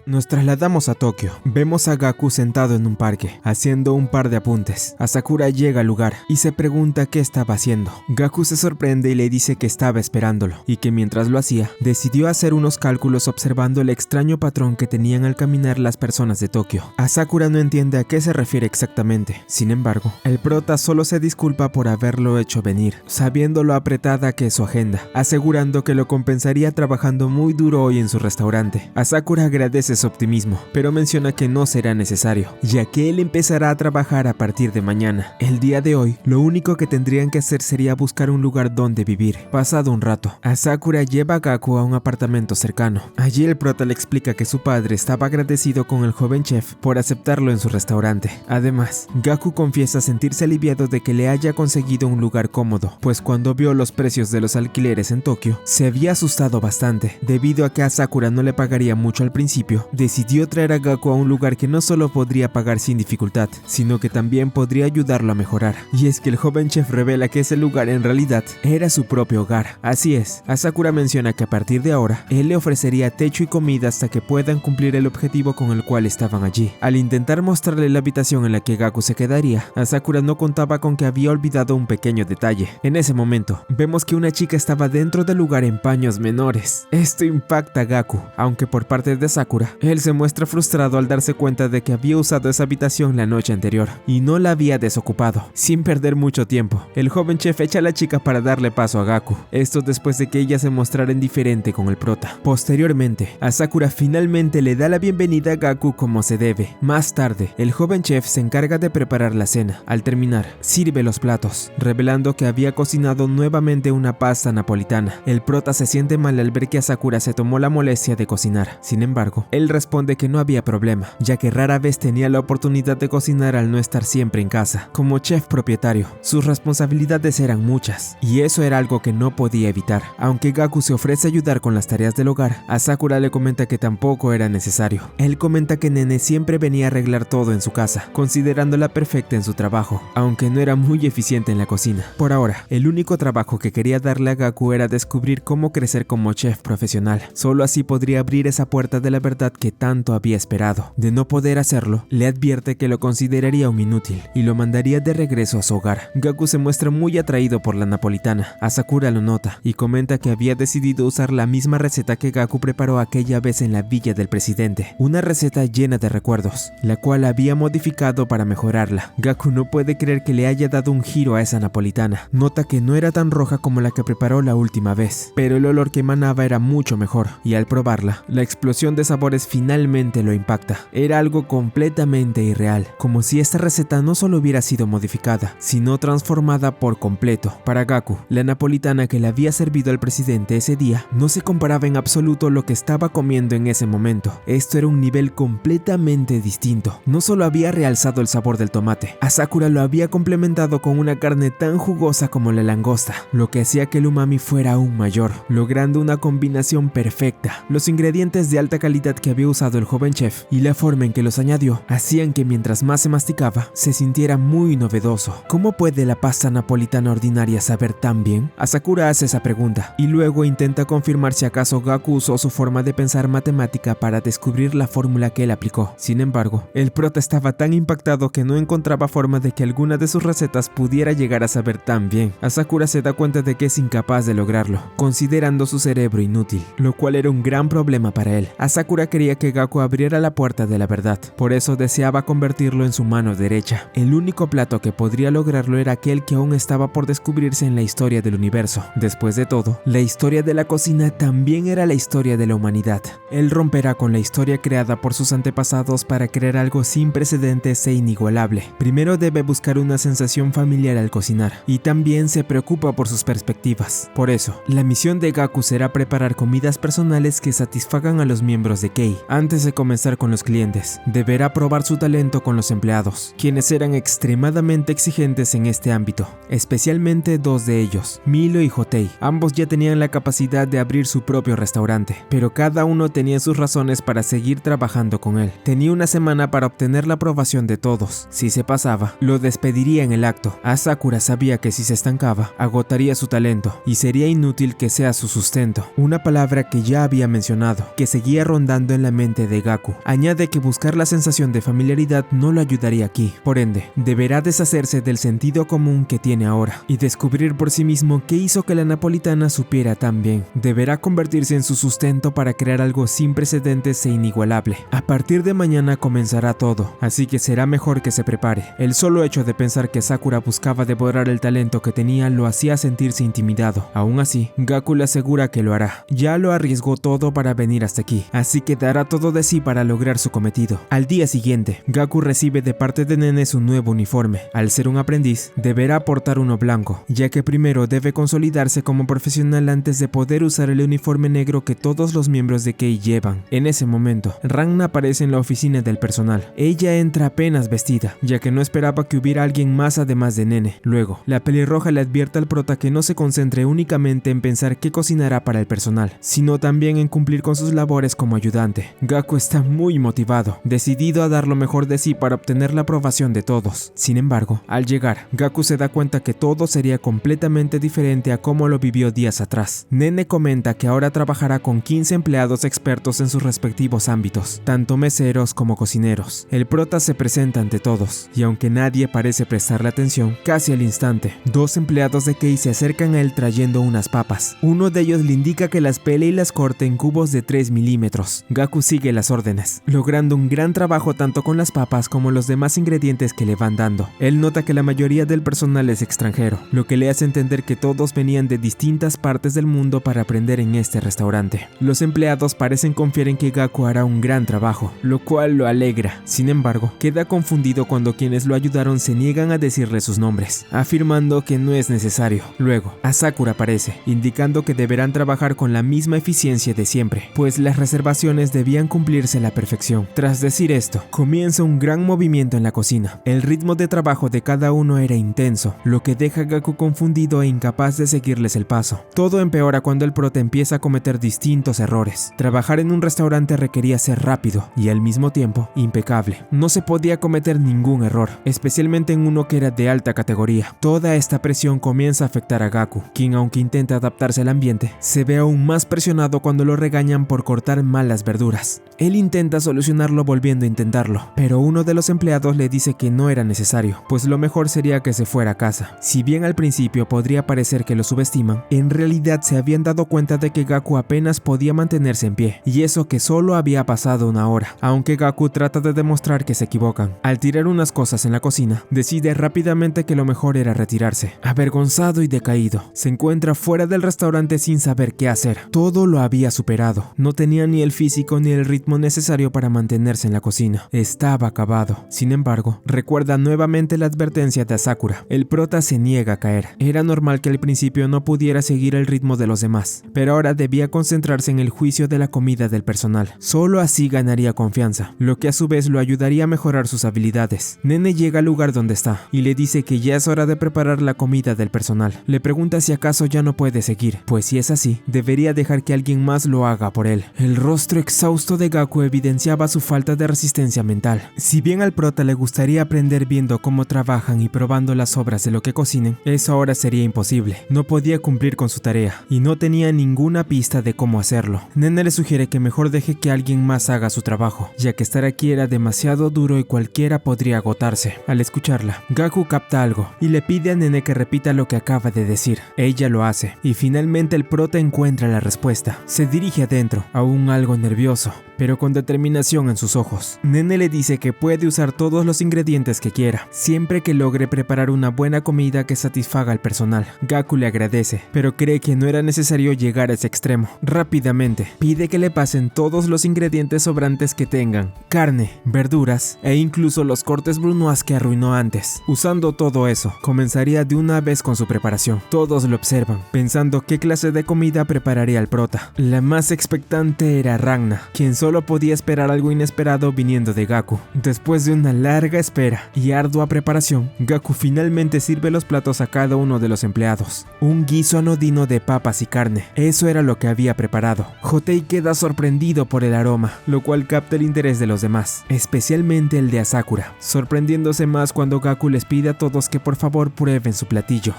Nos trasladamos a Tokio. Vemos a Gaku sentado en un parque, haciendo un par de apuntes. Asakura llega al lugar y se pregunta qué estaba haciendo. Gaku se sorprende y le dice que estaba esperándolo, y que mientras lo hacía, decidió hacer unos cálculos observando el extraño patrón que tenían al caminar las personas de Tokio. Asakura no entiende a qué se refiere exactamente. Sin embargo, el prota solo se disculpa por haberlo hecho venir, sabiendo lo apretada que es su agenda, asegurando que lo compensaría trabajando muy duro hoy en su restaurante. Asakura agradece su optimismo, pero menciona que no será necesario, ya que él empezará a trabajar a partir de mañana. El día de hoy, lo único que tendrían que hacer sería buscar un lugar donde vivir. Pasado un rato, Asakura lleva a Gaku a un apartamento cercano. Allí el prota le explica que su padre estaba agradecido con el joven chef por aceptarlo en su restaurante. Además, Gaku confiesa sentirse aliviado de que le haya conseguido un lugar cómodo, pues cuando vio los precios de los alquileres en Tokio, se había asustado bastante, debido a que Asakura no le pagaría mucho al principio momento, decidió traer a Gaku a un lugar que no solo podría pagar sin dificultad, sino que también podría ayudarlo a mejorar. Y es que el joven chef revela que ese lugar en realidad era su propio hogar. Así es, Asakura menciona que a partir de ahora, él le ofrecería techo y comida hasta que puedan cumplir el objetivo con el cual estaban allí. Al intentar mostrarle la habitación en la que Gaku se quedaría, Asakura no contaba con que había olvidado un pequeño detalle. En ese momento, vemos que una chica estaba dentro del lugar en paños menores. Esto impacta a Gaku, aunque por parte de Sakura, él se muestra frustrado al darse cuenta de que había usado esa habitación la noche anterior y no la había desocupado. Sin perder mucho tiempo, el joven chef echa a la chica para darle paso a Gaku, esto después de que ella se mostrara indiferente con el prota. Posteriormente, Asakura finalmente le da la bienvenida a Gaku como se debe. Más tarde, el joven chef se encarga de preparar la cena. Al terminar, sirve los platos, revelando que había cocinado nuevamente una pasta napolitana. El prota se siente mal al ver que Asakura se tomó la molestia de cocinar. Sin embargo, él responde que no había problema, ya que rara vez tenía la oportunidad de cocinar al no estar siempre en casa. Como chef propietario, sus responsabilidades eran muchas, y eso era algo que no podía evitar. Aunque Gaku se ofrece a ayudar con las tareas del hogar, Asakura le comenta que tampoco era necesario. Él comenta que Nene siempre venía a arreglar todo en su casa, considerándola perfecta en su trabajo, aunque no era muy eficiente en la cocina. Por ahora, el único trabajo que quería darle a Gaku era descubrir cómo crecer como chef profesional. Solo así podría abrir esa puerta de la verdad que tanto había esperado. De no poder hacerlo, le advierte que lo consideraría un inútil y lo mandaría de regreso a su hogar. Gaku se muestra muy atraído por la napolitana. Asakura lo nota y comenta que había decidido usar la misma receta que Gaku preparó aquella vez en la villa del presidente, una receta llena de recuerdos, la cual había modificado para mejorarla. Gaku no puede creer que le haya dado un giro a esa napolitana. Nota que no era tan roja como la que preparó la última vez, pero el olor que emanaba era mucho mejor, y al probarla, la explosión de sabores finalmente lo impacta. Era algo completamente irreal, como si esta receta no solo hubiera sido modificada, sino transformada por completo. Para Gaku, la napolitana que le había servido al presidente ese día no se comparaba en absoluto a lo que estaba comiendo en ese momento. Esto era un nivel completamente distinto. No solo había realzado el sabor del tomate, Asakura lo había complementado con una carne tan jugosa como la langosta, lo que hacía que el umami fuera aún mayor, logrando una combinación perfecta. Los ingredientes de alta calidad que había usado el joven chef y la forma en que los añadió hacían que mientras más se masticaba, se sintiera muy novedoso. ¿Cómo puede la pasta napolitana ordinaria saber tan bien? Asakura hace esa pregunta y luego intenta confirmar si acaso Gaku usó su forma de pensar matemática para descubrir la fórmula que él aplicó. Sin embargo, el prota estaba tan impactado que no encontraba forma de que alguna de sus recetas pudiera llegar a saber tan bien. Asakura se da cuenta de que es incapaz de lograrlo, considerando su cerebro inútil, lo cual era un gran problema para él. Asakura quería que Gaku abriera la puerta de la verdad, por eso deseaba convertirlo en su mano derecha. El único plato que podría lograrlo era aquel que aún estaba por descubrirse en la historia del universo. Después de todo, la historia de la cocina también era la historia de la humanidad. Él romperá con la historia creada por sus antepasados para crear algo sin precedentes e inigualable. Primero debe buscar una sensación familiar al cocinar, y también se preocupa por sus perspectivas. Por eso, la misión de Gaku será preparar comidas personales que satisfagan a los miembros de Kei. Antes de comenzar con los clientes, deberá probar su talento con los empleados, quienes eran extremadamente exigentes en este ámbito, especialmente dos de ellos, Milo y Hotei. Ambos ya tenían la capacidad de abrir su propio restaurante, pero cada uno tenía sus razones para seguir trabajando con él. Tenía una semana para obtener la aprobación de todos. Si se pasaba, lo despediría en el acto. Asakura sabía que si se estancaba, agotaría su talento y sería inútil que sea su sustento, una palabra que ya había mencionado, que seguía rondando en la mente de Gaku. Añade que buscar la sensación de familiaridad no lo ayudaría aquí, por ende, deberá deshacerse del sentido común que tiene ahora y descubrir por sí mismo qué hizo que la napolitana supiera tan bien. Deberá convertirse en su sustento para crear algo sin precedentes e inigualable. A partir de mañana comenzará todo, así que será mejor que se prepare. El solo hecho de pensar que Sakura buscaba devorar el talento que tenía lo hacía sentirse intimidado. Aún así, Gaku le asegura que lo hará. Ya lo arriesgó todo para venir hasta aquí, así que dará todo de sí para lograr su cometido. Al día siguiente, Gaku recibe de parte de Nene su nuevo uniforme. Al ser un aprendiz, deberá portar uno blanco, ya que primero debe consolidarse como profesional antes de poder usar el uniforme negro que todos los miembros de Kei llevan. En ese momento, Ranma aparece en la oficina del personal. Ella entra apenas vestida, ya que no esperaba que hubiera alguien más además de Nene. Luego, la pelirroja le advierte al prota que no se concentre únicamente en pensar qué cocinará para el personal, sino también en cumplir con sus labores como ayudante. restaurante. Gaku está muy motivado, decidido a dar lo mejor de sí para obtener la aprobación de todos. Sin embargo, al llegar, Gaku se da cuenta que todo sería completamente diferente a como lo vivió días atrás. Nene comenta que ahora trabajará con 15 empleados expertos en sus respectivos ámbitos, tanto meseros como cocineros. El prota se presenta ante todos, y aunque nadie parece prestarle atención, casi al instante, 2 empleados de Kei se acercan a él trayendo unas papas. Uno de ellos le indica que las pele y las corte en cubos de 3 milímetros. Gaku sigue las órdenes, logrando un gran trabajo tanto con las papas como los demás ingredientes que le van dando. Él nota que la mayoría del personal es extranjero, lo que le hace entender que todos venían de distintas partes del mundo para aprender en este restaurante. Los empleados parecen confiar en que Gaku hará un gran trabajo, lo cual lo alegra. Sin embargo, queda confundido cuando quienes lo ayudaron se niegan a decirle sus nombres, afirmando que no es necesario. Luego, Asakura aparece, indicando que deberán trabajar con la misma eficiencia de siempre, pues las reservaciones debían cumplirse a la perfección. Tras decir esto, comienza un gran movimiento en la cocina. El ritmo de trabajo de cada uno era intenso, lo que deja a Gaku confundido e incapaz de seguirles el paso. Todo empeora cuando el prota empieza a cometer distintos errores. Trabajar en un restaurante requería ser rápido y al mismo tiempo impecable. No se podía cometer ningún error, especialmente en uno que era de alta categoría. Toda esta presión comienza a afectar a Gaku, quien aunque intenta adaptarse al ambiente, se ve aún más presionado cuando lo regañan por cortar mal las verduras. Él intenta solucionarlo volviendo a intentarlo, pero uno de los empleados le dice que no era necesario, pues lo mejor sería que se fuera a casa. Si bien al principio podría parecer que lo subestiman, en realidad se habían dado cuenta de que Gaku apenas podía mantenerse en pie, y eso que solo había pasado una hora, aunque Gaku trata de demostrar que se equivocan. Al tirar unas cosas en la cocina, decide rápidamente que lo mejor era retirarse. Avergonzado y decaído, se encuentra fuera del restaurante sin saber qué hacer. Todo lo había superado, no tenía ni el físico ni el ritmo necesario para mantenerse en la cocina. Estaba acabado. Sin embargo, recuerda nuevamente la advertencia de Asakura. El prota se niega a caer. Era normal que al principio no pudiera seguir el ritmo de los demás, pero ahora debía concentrarse en el juicio de la comida del personal. Solo así ganaría confianza, lo que a su vez lo ayudaría a mejorar sus habilidades. Nene llega al lugar donde está y le dice que ya es hora de preparar la comida del personal. Le pregunta si acaso ya no puede seguir, pues si es así, debería dejar que alguien más lo haga por él. El rostro exhausto de Gaku evidenciaba su falta de resistencia mental. Si bien al prota le gustaría aprender viendo cómo trabajan y probando las sobras de lo que cocinen, eso ahora sería imposible. No podía cumplir con su tarea y no tenía ninguna pista de cómo hacerlo. Nene le sugiere que mejor deje que alguien más haga su trabajo, ya que estar aquí era demasiado duro y cualquiera podría agotarse. Al escucharla, Gaku capta algo y le pide a Nene que repita lo que acaba de decir. Ella lo hace y finalmente el prota encuentra la respuesta. Se dirige adentro, aún algo nervioso, pero con determinación en sus ojos. Nene le dice que puede usar todos los ingredientes que quiera, siempre que logre preparar una buena comida que satisfaga al personal. Gaku le agradece, pero cree que no era necesario llegar a ese extremo. Rápidamente, pide que le pasen todos los ingredientes sobrantes que tengan, carne, verduras e incluso los cortes brunoise que arruinó antes. Usando todo eso, comenzaría de una vez con su preparación. Todos lo observan, pensando qué clase de comida prepararía el prota. La más expectante era Ragna, quien solo podía esperar algo inesperado viniendo de Gaku. Después de una larga espera y ardua preparación, Gaku finalmente sirve los platos a cada uno de los empleados. Un guiso anodino de papas y carne. Eso era lo que había preparado. Hotei queda sorprendido por el aroma, lo cual capta el interés de los demás, especialmente el de Asakura, sorprendiéndose más cuando Gaku les pide a todos que por favor prueben su platillo.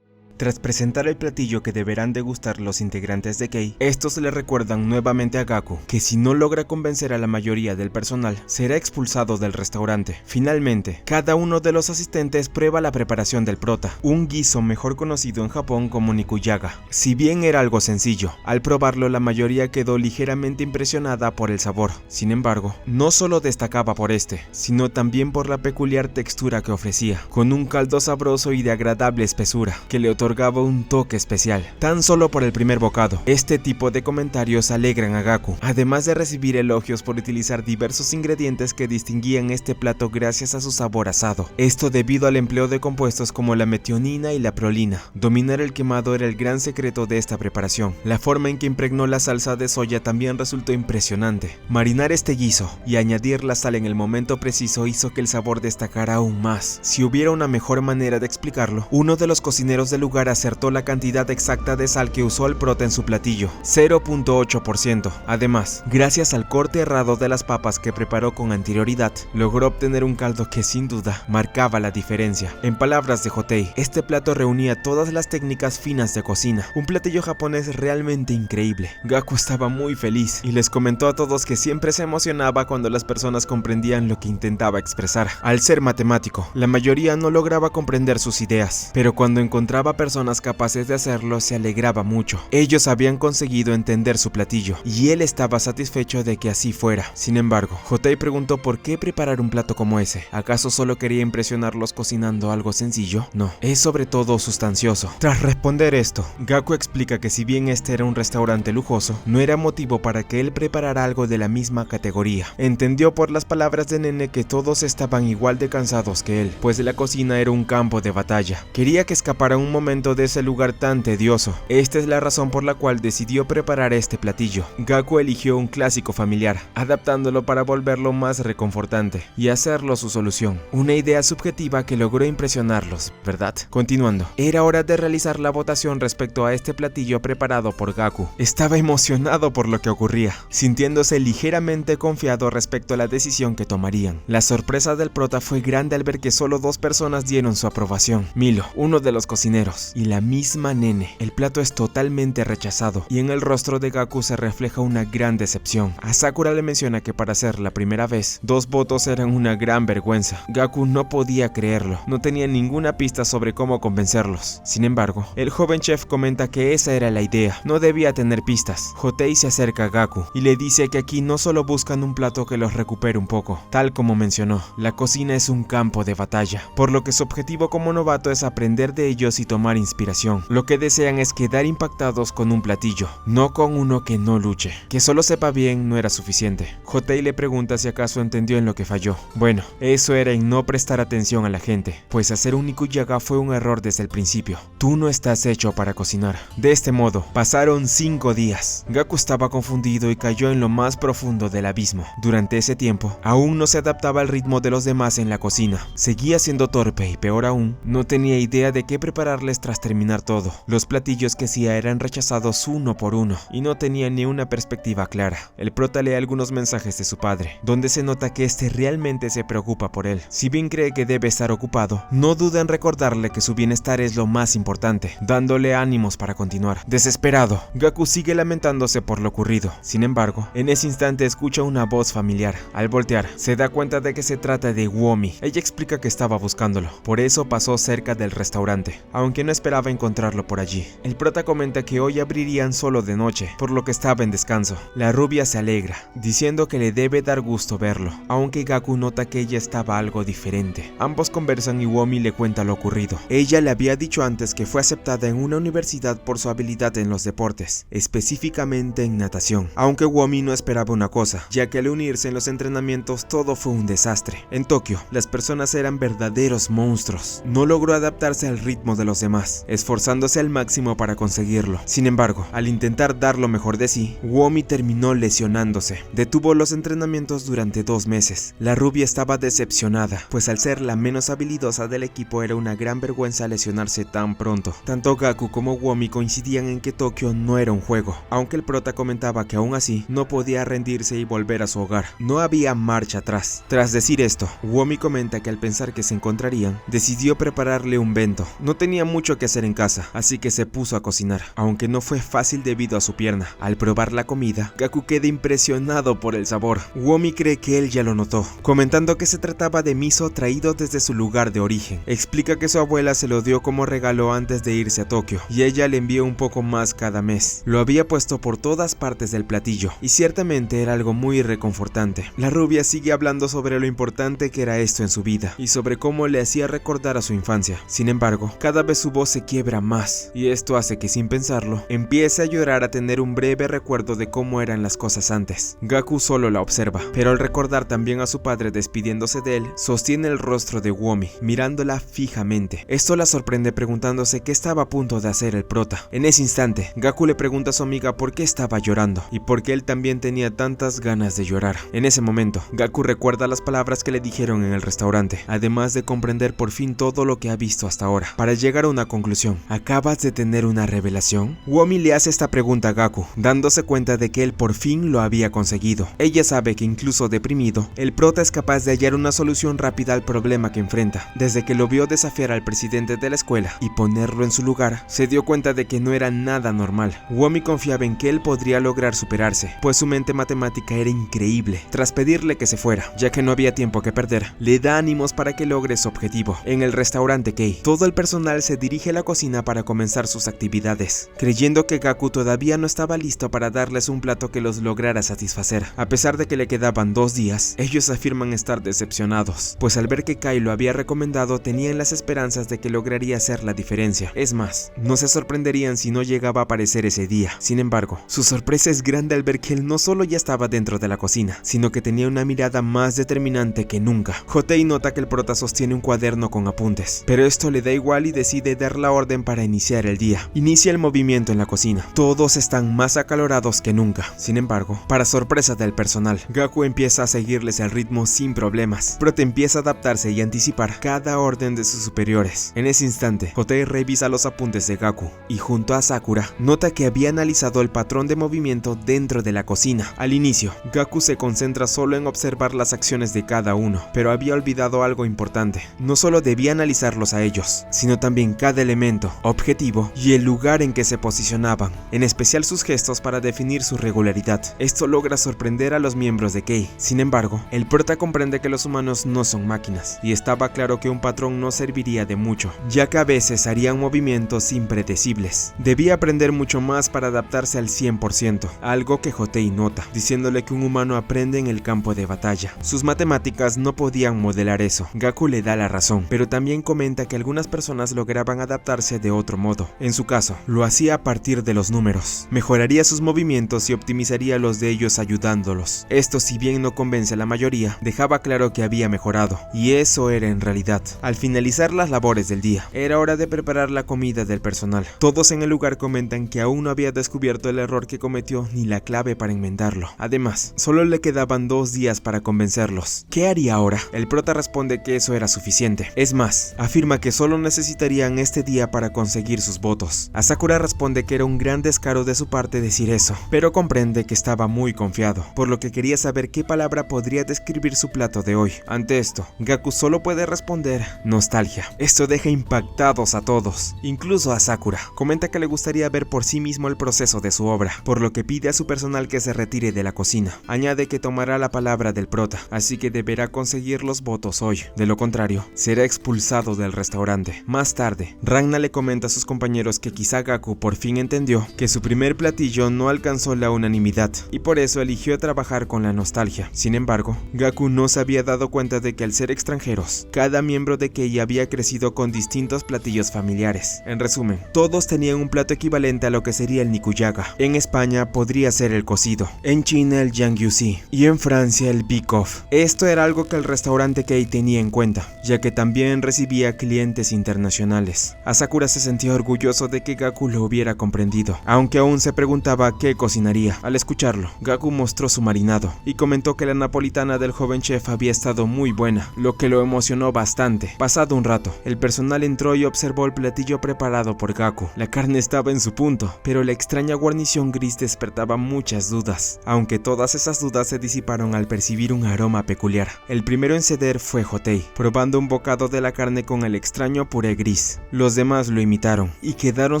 Tras presentar el platillo que deberán degustar los integrantes de Kei, estos le recuerdan nuevamente a Gaku que si no logra convencer a la mayoría del personal, será expulsado del restaurante. Finalmente, cada uno de los asistentes prueba la preparación del prota, un guiso mejor conocido en Japón como nikuyaga. Si bien era algo sencillo, al probarlo la mayoría quedó ligeramente impresionada por el sabor. Sin embargo, no solo destacaba por este, sino también por la peculiar textura que ofrecía, con un caldo sabroso y de agradable espesura, que le otorgaba un toque especial, tan solo por el primer bocado. Este tipo de comentarios alegran a Gaku, además de recibir elogios por utilizar diversos ingredientes que distinguían este plato gracias a su sabor asado. Esto debido al empleo de compuestos como la metionina y la prolina. Dominar el quemado era el gran secreto de esta preparación. La forma en que impregnó la salsa de soya también resultó impresionante. Marinar este guiso y añadir la sal en el momento preciso hizo que el sabor destacara aún más. Si hubiera una mejor manera de explicarlo, uno de los cocineros del lugar lugar acertó la cantidad exacta de sal que usó el prota en su platillo, 0.8%. Además, gracias al corte errado de las papas que preparó con anterioridad, logró obtener un caldo que sin duda marcaba la diferencia. En palabras de Hotei, este plato reunía todas las técnicas finas de cocina, un platillo japonés realmente increíble. Gaku estaba muy feliz y les comentó a todos que siempre se emocionaba cuando las personas comprendían lo que intentaba expresar. Al ser matemático, la mayoría no lograba comprender sus ideas, pero cuando encontraba personas capaces de hacerlo se alegraba mucho. Ellos habían conseguido entender su platillo y él estaba satisfecho de que así fuera. Sin embargo, Hotei preguntó por qué preparar un plato como ese. ¿Acaso solo quería impresionarlos cocinando algo sencillo? No, es sobre todo sustancioso. Tras responder esto, Gaku explica que si bien este era un restaurante lujoso, no era motivo para que él preparara algo de la misma categoría. Entendió por las palabras de Nene que todos estaban igual de cansados que él, pues la cocina era un campo de batalla. Quería que escapara un momento de ese lugar tan tedioso. Esta es la razón por la cual decidió preparar este platillo. Gaku eligió un clásico familiar, adaptándolo para volverlo más reconfortante y hacerlo su solución. Una idea subjetiva que logró impresionarlos, ¿verdad? Continuando, era hora de realizar la votación respecto a este platillo preparado por Gaku. Estaba emocionado por lo que ocurría, sintiéndose ligeramente confiado respecto a la decisión que tomarían. La sorpresa del prota fue grande al ver que solo 2 personas dieron su aprobación: Milo, uno de los cocineros, y la misma Nene. El plato es totalmente rechazado y en el rostro de Gaku se refleja una gran decepción. A Sakura le menciona que para ser la primera vez, 2 votos eran una gran vergüenza. Gaku no podía creerlo, no tenía ninguna pista sobre cómo convencerlos. Sin embargo, el joven chef comenta que esa era la idea, no debía tener pistas. Hotei se acerca a Gaku y le dice que aquí no solo buscan un plato que los recupere un poco, tal como mencionó, la cocina es un campo de batalla, por lo que su objetivo como novato es aprender de ellos y tomar inspiración. Lo que desean es quedar impactados con un platillo, no con uno que no luche. Que solo sepa bien no era suficiente. Hotei le pregunta si acaso entendió en lo que falló. Bueno, eso era en no prestar atención a la gente, pues hacer un nikujaga fue un error desde el principio. Tú no estás hecho para cocinar. De este modo, pasaron 5 días. Gaku estaba confundido y cayó en lo más profundo del abismo. Durante ese tiempo, aún no se adaptaba al ritmo de los demás en la cocina. Seguía siendo torpe y peor aún, no tenía idea de qué prepararles tras terminar todo. Los platillos que hacía eran rechazados uno por uno y no tenía ni una perspectiva clara. El prota lee algunos mensajes de su padre, donde se nota que este realmente se preocupa por él. Si bien cree que debe estar ocupado, no duda en recordarle que su bienestar es lo más importante, dándole ánimos para continuar. Desesperado, Gaku sigue lamentándose por lo ocurrido. Sin embargo, en ese instante escucha una voz familiar. Al voltear, se da cuenta de que se trata de Womi. Ella explica que estaba buscándolo, por eso pasó cerca del restaurante, aunque no esperaba encontrarlo por allí. El prota comenta que hoy abrirían solo de noche, por lo que estaba en descanso. La rubia se alegra, diciendo que le debe dar gusto verlo, aunque Gaku nota que ella estaba algo diferente. Ambos conversan y Womi le cuenta lo ocurrido. Ella le había dicho antes que fue aceptada en una universidad por su habilidad en los deportes, específicamente en natación, aunque Womi no esperaba una cosa, ya que al unirse en los entrenamientos todo fue un desastre. En Tokio, las personas eran verdaderos monstruos. No logró adaptarse al ritmo de los demás, esforzándose al máximo para conseguirlo. Sin embargo, al intentar dar lo mejor de sí, Womi terminó lesionándose. Detuvo los entrenamientos durante 2 meses. La rubia estaba decepcionada, pues al ser la menos habilidosa del equipo era una gran vergüenza lesionarse tan pronto. Tanto Gaku como Womi coincidían en que Tokio no era un juego, aunque el prota comentaba que aún así no podía rendirse y volver a su hogar. No había marcha atrás. Tras decir esto, Womi comenta que al pensar que se encontrarían, decidió prepararle un bento. No tenía mucho que hacer en casa, así que se puso a cocinar, aunque no fue fácil debido a su pierna. Al probar la comida, Gaku queda impresionado por el sabor. Womi cree que él ya lo notó, comentando que se trataba de miso traído desde su lugar de origen. Explica que su abuela se lo dio como regalo antes de irse a Tokio, y ella le envió un poco más cada mes. Lo había puesto por todas partes del platillo, y ciertamente era algo muy reconfortante. La rubia sigue hablando sobre lo importante que era esto en su vida, y sobre cómo le hacía recordar a su infancia. Sin embargo, cada vez su voz se quiebra más, y esto hace que sin pensarlo, empiece a llorar, a tener un breve recuerdo de cómo eran las cosas antes. Gaku solo la observa, pero al recordar también a su padre despidiéndose de él, sostiene el rostro de Womi, mirándola fijamente. Esto la sorprende preguntándose qué estaba a punto de hacer el prota. En ese instante, Gaku le pregunta a su amiga por qué estaba llorando, y por qué él también tenía tantas ganas de llorar. En ese momento, Gaku recuerda las palabras que le dijeron en el restaurante, además de comprender por fin todo lo que ha visto hasta ahora. Para llegar a un conclusión. ¿Acabas de tener una revelación? Womi le hace esta pregunta a Gaku, dándose cuenta de que él por fin lo había conseguido. Ella sabe que incluso deprimido, el prota es capaz de hallar una solución rápida al problema que enfrenta. Desde que lo vio desafiar al presidente de la escuela y ponerlo en su lugar, se dio cuenta de que no era nada normal. Womi confiaba en que él podría lograr superarse, pues su mente matemática era increíble. Tras pedirle que se fuera, ya que no había tiempo que perder, le da ánimos para que logre su objetivo. En el restaurante Kei, todo el personal se dirige a la cocina para comenzar sus actividades, creyendo que Gaku todavía no estaba listo para darles un plato que los lograra satisfacer. A pesar de que le quedaban 2 días, ellos afirman estar decepcionados, pues al ver que Kai lo había recomendado tenían las esperanzas de que lograría hacer la diferencia. Es más, no se sorprenderían si no llegaba a aparecer ese día. Sin embargo, su sorpresa es grande al ver que él no solo ya estaba dentro de la cocina, sino que tenía una mirada más determinante que nunca. Hotei nota que el prota sostiene un cuaderno con apuntes, pero esto le da igual y decide dar la orden para iniciar el día. Inicia el movimiento en la cocina. Todos están más acalorados que nunca. Sin embargo, para sorpresa del personal, Gaku empieza a seguirles el ritmo sin problemas. Prota empieza a adaptarse y anticipar cada orden de sus superiores. En ese instante, Hotei revisa los apuntes de Gaku y junto a Sakura nota que había analizado el patrón de movimiento dentro de la cocina. Al inicio, Gaku se concentra solo en observar las acciones de cada uno, pero había olvidado algo importante. No solo debía analizarlos a ellos, sino también cada elemento, objetivo y el lugar en que se posicionaban, en especial sus gestos para definir su regularidad. Esto logra sorprender a los miembros de Kei. Sin embargo, el prota comprende que los humanos no son máquinas, y estaba claro que un patrón no serviría de mucho, ya que a veces harían movimientos impredecibles. Debía aprender mucho más para adaptarse al 100%, algo que Hotei nota, diciéndole que un humano aprende en el campo de batalla. Sus matemáticas no podían modelar eso. Gaku le da la razón, pero también comenta que algunas personas lograban adaptarse de otro modo. En su caso, lo hacía a partir de los números. Mejoraría sus movimientos y optimizaría los de ellos ayudándolos. Esto, si bien no convence a la mayoría, dejaba claro que había mejorado, y eso era en realidad. Al finalizar las labores del día, era hora de preparar la comida del personal. Todos en el lugar comentan que aún no había descubierto el error que cometió ni la clave para enmendarlo. Además, solo le quedaban 2 días para convencerlos. ¿Qué haría ahora? El prota responde que eso era suficiente. Es más, afirma que solo necesitarían este día para conseguir sus votos. A Sakura responde que era un gran descaro de su parte decir eso, pero comprende que estaba muy confiado, por lo que quería saber qué palabra podría describir su plato de hoy. Ante esto, Gaku solo puede responder nostalgia. Esto deja impactados a todos, incluso a Sakura. Comenta que le gustaría ver por sí mismo el proceso de su obra, por lo que pide a su personal que se retire de la cocina. Añade que tomará la palabra del prota, así que deberá conseguir los votos hoy. De lo contrario, será expulsado del restaurante. Más tarde, Ragna le comenta a sus compañeros que quizá Gaku por fin entendió que su primer platillo no alcanzó la unanimidad y por eso eligió trabajar con la nostalgia. Sin embargo, Gaku no se había dado cuenta de que al ser extranjeros, cada miembro de Kei había crecido con distintos platillos familiares. En resumen, todos tenían un plato equivalente a lo que sería el nikujaga. En España podría ser el cocido, en China el jangyusi y en Francia el bikoff. Esto era algo que el restaurante Kei tenía en cuenta, ya que también recibía clientes internacionales. Asakura se sentía orgulloso de que Gaku lo hubiera comprendido, aunque aún se preguntaba qué cocinaría. Al escucharlo, Gaku mostró su marinado y comentó que la napolitana del joven chef había estado muy buena, lo que lo emocionó bastante. Pasado un rato, el personal entró y observó el platillo preparado por Gaku. La carne estaba en su punto, pero la extraña guarnición gris despertaba muchas dudas, aunque todas esas dudas se disiparon al percibir un aroma peculiar. El primero en ceder fue Hotei, probando un bocado de la carne con el extraño puré gris. Los demás lo imitaron y quedaron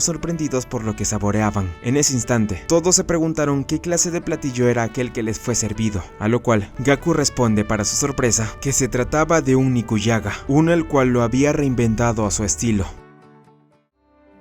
sorprendidos por lo que saboreaban. En ese instante, todos se preguntaron qué clase de platillo era aquel que les fue servido, a lo cual Gaku responde para su sorpresa que se trataba de un nikujaga, uno el cual lo había reinventado a su estilo.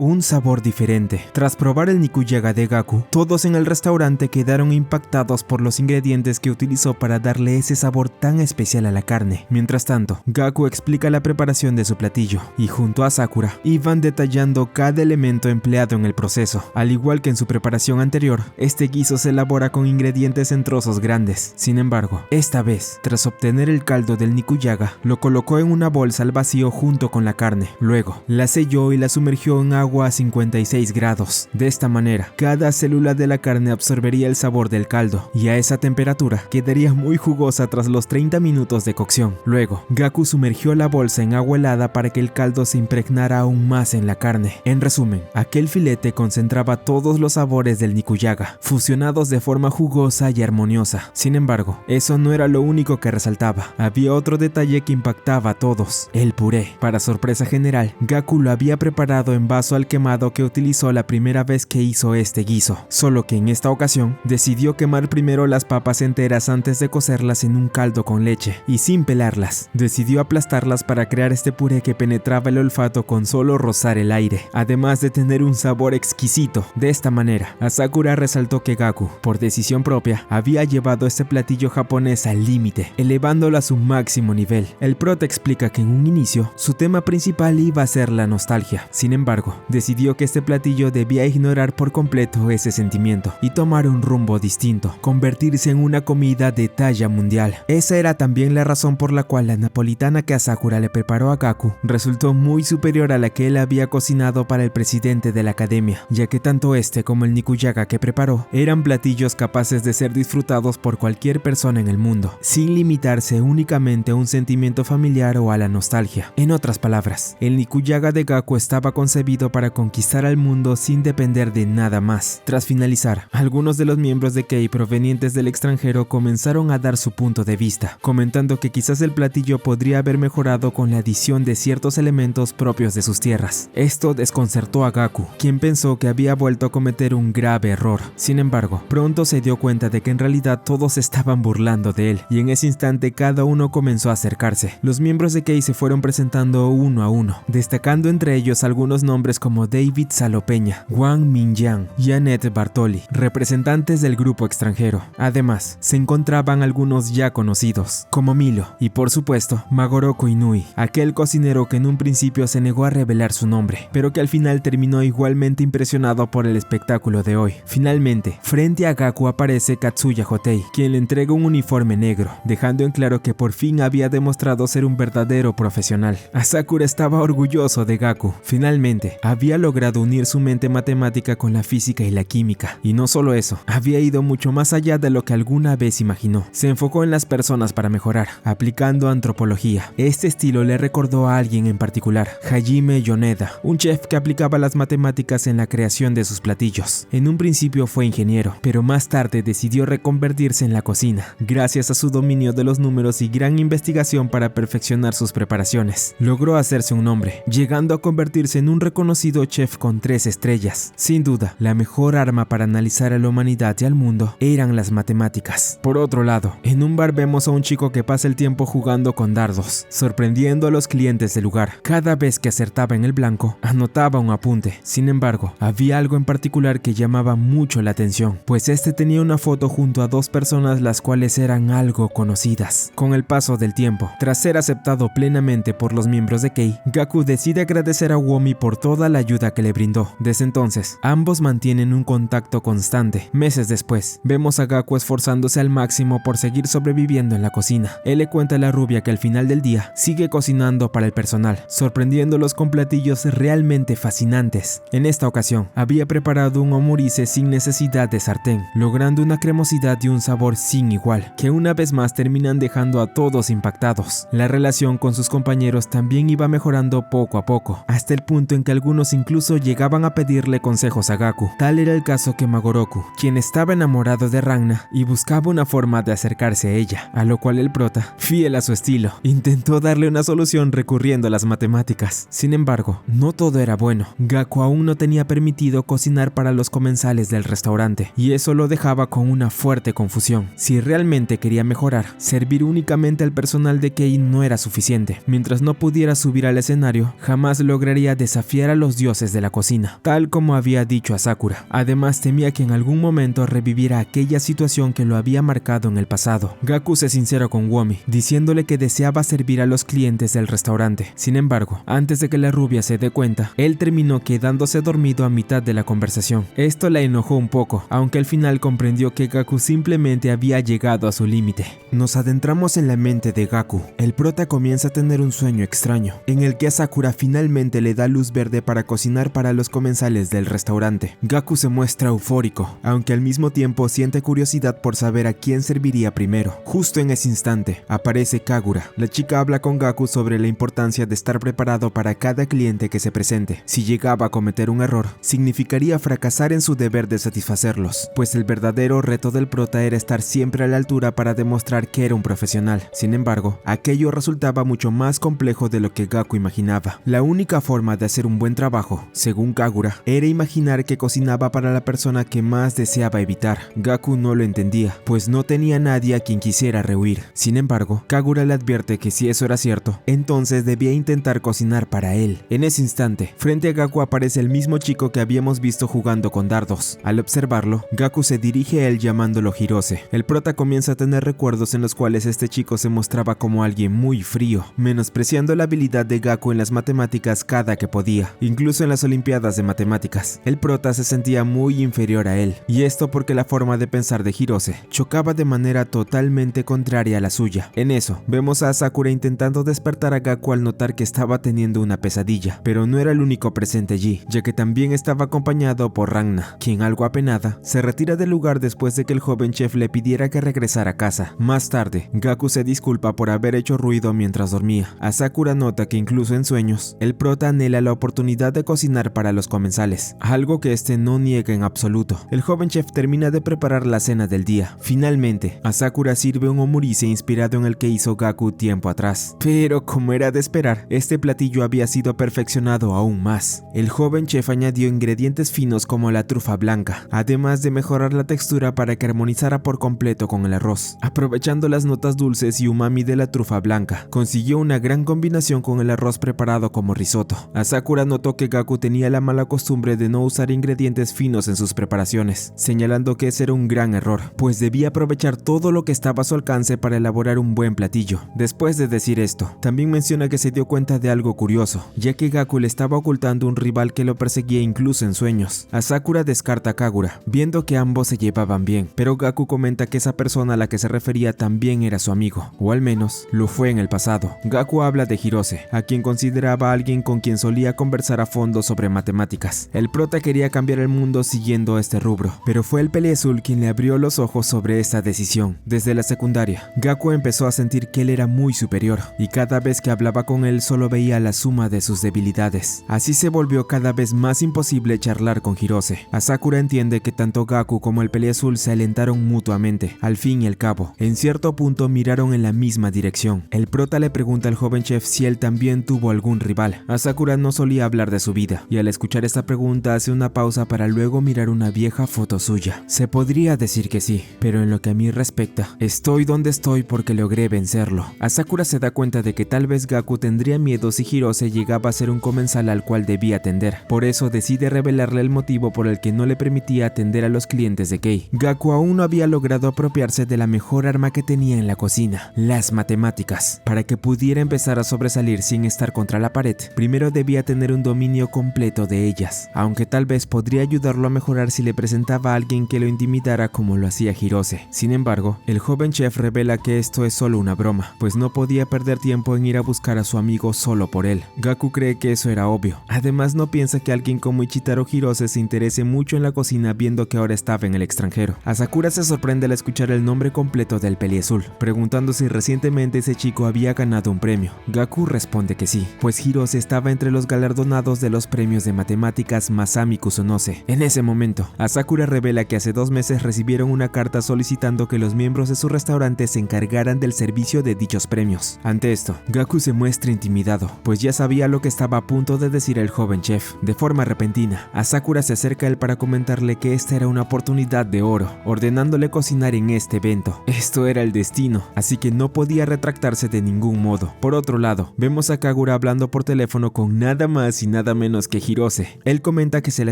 Un sabor diferente. Tras probar el nikujaga de Gaku, todos en el restaurante quedaron impactados por los ingredientes que utilizó para darle ese sabor tan especial a la carne. Mientras tanto, Gaku explica la preparación de su platillo y junto a Sakura iban detallando cada elemento empleado en el proceso. Al igual que en su preparación anterior, este guiso se elabora con ingredientes en trozos grandes. Sin embargo, esta vez, tras obtener el caldo del nikujaga, lo colocó en una bolsa al vacío junto con la carne. Luego, la selló y la sumergió en agua agua a 56 grados. De esta manera, cada célula de la carne absorbería el sabor del caldo y a esa temperatura quedaría muy jugosa tras los 30 minutos de cocción. Luego, Gaku sumergió la bolsa en agua helada para que el caldo se impregnara aún más en la carne. En resumen, aquel filete concentraba todos los sabores del nikujaga, fusionados de forma jugosa y armoniosa. Sin embargo, eso no era lo único que resaltaba. Había otro detalle que impactaba a todos: el puré. Para sorpresa general, Gaku lo había preparado en vaso al quemado que utilizó la primera vez que hizo este guiso, solo que en esta ocasión decidió quemar primero las papas enteras antes de cocerlas en un caldo con leche, y sin pelarlas, decidió aplastarlas para crear este puré que penetraba el olfato con solo rozar el aire, además de tener un sabor exquisito. De esta manera, Asakura resaltó que Gaku, por decisión propia, había llevado este platillo japonés al límite, elevándolo a su máximo nivel. El prota explica que en un inicio, su tema principal iba a ser la nostalgia. Sin embargo, decidió que este platillo debía ignorar por completo ese sentimiento y tomar un rumbo distinto, convertirse en una comida de talla mundial. Esa era también la razón por la cual la napolitana que Asakura le preparó a Gaku resultó muy superior a la que él había cocinado para el presidente de la academia, ya que tanto este como el nikujaga que preparó eran platillos capaces de ser disfrutados por cualquier persona en el mundo, sin limitarse únicamente a un sentimiento familiar o a la nostalgia. En otras palabras, el nikujaga de Gaku estaba concebido para conquistar al mundo sin depender de nada más. Tras finalizar, algunos de los miembros de Kei provenientes del extranjero comenzaron a dar su punto de vista, comentando que quizás el platillo podría haber mejorado con la adición de ciertos elementos propios de sus tierras. Esto desconcertó a Gaku, quien pensó que había vuelto a cometer un grave error. Sin embargo, pronto se dio cuenta de que en realidad todos estaban burlando de él, y en ese instante cada uno comenzó a acercarse. Los miembros de Kei se fueron presentando uno a uno, destacando entre ellos algunos nombres como David Salopeña, Wang Mingyang y Annette Bartoli, representantes del grupo extranjero. Además, se encontraban algunos ya conocidos, como Milo y por supuesto Magoroku Inui, aquel cocinero que en un principio se negó a revelar su nombre, pero que al final terminó igualmente impresionado por el espectáculo de hoy. Finalmente, frente a Gaku aparece Katsuya Hotei, quien le entrega un uniforme negro, dejando en claro que por fin había demostrado ser un verdadero profesional. Asakura estaba orgulloso de Gaku. Finalmente, había logrado unir su mente matemática con la física y la química, y no solo eso, había ido mucho más allá de lo que alguna vez imaginó. Se enfocó en las personas para mejorar, aplicando antropología. Este estilo le recordó a alguien en particular, Hajime Yoneda, un chef que aplicaba las matemáticas en la creación de sus platillos. En un principio fue ingeniero, pero más tarde decidió reconvertirse en la cocina, gracias a su dominio de los números y gran investigación para perfeccionar sus preparaciones. Logró hacerse un nombre, llegando a convertirse en un reconocido chef con 3 estrellas. Sin duda, la mejor arma para analizar a la humanidad y al mundo eran las matemáticas. Por otro lado, en un bar vemos a un chico que pasa el tiempo jugando con dardos, sorprendiendo a los clientes del lugar. Cada vez que acertaba en el blanco, anotaba un apunte. Sin embargo, había algo en particular que llamaba mucho la atención, pues este tenía una foto junto a 2 personas las cuales eran algo conocidas. Con el paso del tiempo, tras ser aceptado plenamente por los miembros de Kei, Gaku decide agradecer a Womi por toda la ayuda que le brindó. Desde entonces, ambos mantienen un contacto constante. Meses después, vemos a Gaku esforzándose al máximo por seguir sobreviviendo en la cocina. Él le cuenta a la rubia que al final del día sigue cocinando para el personal, sorprendiéndolos con platillos realmente fascinantes. En esta ocasión, había preparado un omurice sin necesidad de sartén, logrando una cremosidad y un sabor sin igual, que una vez más terminan dejando a todos impactados. La relación con sus compañeros también iba mejorando poco a poco, hasta el punto en que algunos incluso llegaban a pedirle consejos a Gaku. Tal era el caso que Magoroku, quien estaba enamorado de Ranna y buscaba una forma de acercarse a ella, a lo cual el prota, fiel a su estilo, intentó darle una solución recurriendo a las matemáticas. Sin embargo, no todo era bueno. Gaku aún no tenía permitido cocinar para los comensales del restaurante, y eso lo dejaba con una fuerte confusión. Si realmente quería mejorar, servir únicamente al personal de Kei no era suficiente. Mientras no pudiera subir al escenario, jamás lograría desafiar a los dioses de la cocina, tal como había dicho a Sakura. Además, temía que en algún momento reviviera aquella situación que lo había marcado en el pasado. Gaku se sinceró con Womi, diciéndole que deseaba servir a los clientes del restaurante. Sin embargo, antes de que la rubia se dé cuenta, él terminó quedándose dormido a mitad de la conversación. Esto la enojó un poco, aunque al final comprendió que Gaku simplemente había llegado a su límite. Nos adentramos en la mente de Gaku. El prota comienza a tener un sueño extraño, en el que a Sakura finalmente le da luz verde para para cocinar para los comensales del restaurante. Gaku se muestra eufórico, aunque al mismo tiempo siente curiosidad por saber a quién serviría primero. Justo en ese instante, aparece Kagura. La chica habla con Gaku sobre la importancia de estar preparado para cada cliente que se presente. Si llegaba a cometer un error, significaría fracasar en su deber de satisfacerlos, pues el verdadero reto del prota era estar siempre a la altura para demostrar que era un profesional. Sin embargo, aquello resultaba mucho más complejo de lo que Gaku imaginaba. La única forma de hacer un buen trabajo, según Kagura, era imaginar que cocinaba para la persona que más deseaba evitar. Gaku no lo entendía, pues no tenía nadie a quien quisiera rehuir. Sin embargo, Kagura le advierte que si eso era cierto, entonces debía intentar cocinar para él. En ese instante, frente a Gaku aparece el mismo chico que habíamos visto jugando con dardos. Al observarlo, Gaku se dirige a él llamándolo Hirose. El prota comienza a tener recuerdos en los cuales este chico se mostraba como alguien muy frío, menospreciando la habilidad de Gaku en las matemáticas cada que podía, incluso en las olimpiadas de matemáticas. El prota se sentía muy inferior a él, y esto porque la forma de pensar de Hirose chocaba de manera totalmente contraria a la suya. En eso, vemos a Sakura intentando despertar a Gaku al notar que estaba teniendo una pesadilla, pero no era el único presente allí, ya que también estaba acompañado por Ranna, quien algo apenada se retira del lugar después de que el joven chef le pidiera que regresara a casa. Más tarde, Gaku se disculpa por haber hecho ruido mientras dormía. A Sakura nota que incluso en sueños, el prota anhela la oportunidad de cocinar para los comensales, algo que este no niega en absoluto. El joven chef termina de preparar la cena del día. Finalmente, a Sakura sirve un omurise inspirado en el que hizo Gaku tiempo atrás. Pero como era de esperar, este platillo había sido perfeccionado aún más. El joven chef añadió ingredientes finos como la trufa blanca, además de mejorar la textura para que armonizara por completo con el arroz. Aprovechando las notas dulces y umami de la trufa blanca, consiguió una gran combinación con el arroz preparado como risotto. A Sakura notó que Gaku tenía la mala costumbre de no usar ingredientes finos en sus preparaciones, señalando que ese era un gran error, pues debía aprovechar todo lo que estaba a su alcance para elaborar un buen platillo. Después de decir esto, también menciona que se dio cuenta de algo curioso, ya que Gaku le estaba ocultando un rival que lo perseguía incluso en sueños. A Sakura descarta a Kagura, viendo que ambos se llevaban bien, pero Gaku comenta que esa persona a la que se refería también era su amigo, o al menos lo fue en el pasado. Gaku habla de Hirose, a quien consideraba alguien con quien solía conversar a fondo sobre matemáticas. El prota quería cambiar el mundo siguiendo este rubro, pero fue el Peleazul quien le abrió los ojos sobre esta decisión. Desde la secundaria, Gaku empezó a sentir que él era muy superior, y cada vez que hablaba con él solo veía la suma de sus debilidades. Así se volvió cada vez más imposible charlar con Hirose. A Sakura entiende que tanto Gaku como el Peleazul se alentaron mutuamente. Al fin y al cabo, en cierto punto miraron en la misma dirección. El prota le pregunta al joven chef si él también tuvo algún rival. A Sakura no solía hablar de su vida, y al escuchar esta pregunta hace una pausa para luego mirar una vieja foto suya. Se podría decir que sí, pero en lo que a mí respecta, estoy donde estoy porque logré vencerlo. A Sakura se da cuenta de que tal vez Gaku tendría miedo si Hirose llegaba a ser un comensal al cual debía atender. Por eso decide revelarle el motivo por el que no le permitía atender a los clientes de Kei. Gaku aún no había logrado apropiarse de la mejor arma que tenía en la cocina, las matemáticas. Para que pudiera empezar a sobresalir sin estar contra la pared, primero debía tener un dominio completo de ellas, aunque tal vez podría ayudarlo a mejorar si le presentaba a alguien que lo intimidara como lo hacía Hirose. Sin embargo, el joven chef revela que esto es solo una broma, pues no podía perder tiempo en ir a buscar a su amigo solo por él. Gaku cree que eso era obvio. Además, no piensa que alguien como Ichitaro Hirose se interese mucho en la cocina viendo que ahora estaba en el extranjero. A Sakura se sorprende al escuchar el nombre completo del Peleazul, preguntando si recientemente ese chico había ganado un premio. Gaku responde que sí, pues Hirose estaba entre los galardonados de los premios de matemáticas Masami Kusunose. En ese momento, a Sakura revela que hace 2 meses recibieron una carta solicitando que los miembros de su restaurante se encargaran del servicio de dichos premios. Ante esto, Gaku se muestra intimidado, pues ya sabía lo que estaba a punto de decir el joven chef. De forma repentina, a Sakura se acerca a él para comentarle que esta era una oportunidad de oro, ordenándole cocinar en este evento. Esto era el destino, así que no podía retractarse de ningún modo. Por otro lado, vemos a Kagura hablando por teléfono con nada más y nada menos que Hirose. Él comenta que se la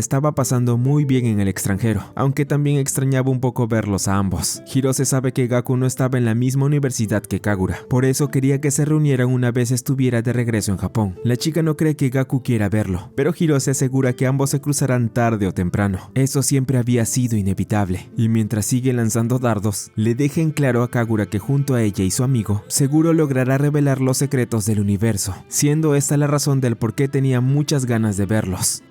estaba pasando muy bien en el extranjero, aunque también extrañaba un poco verlos a ambos. Hirose sabe que Gaku no estaba en la misma universidad que Kagura, por eso quería que se reunieran una vez estuviera de regreso en Japón. La chica no cree que Gaku quiera verlo, pero Hirose asegura que ambos se cruzarán tarde o temprano. Eso siempre había sido inevitable, y mientras sigue lanzando dardos, le deja en claro a Kagura que junto a ella y su amigo, seguro logrará revelar los secretos del universo, siendo esta la razón del por qué tenía muchas muchas ganas de verlos.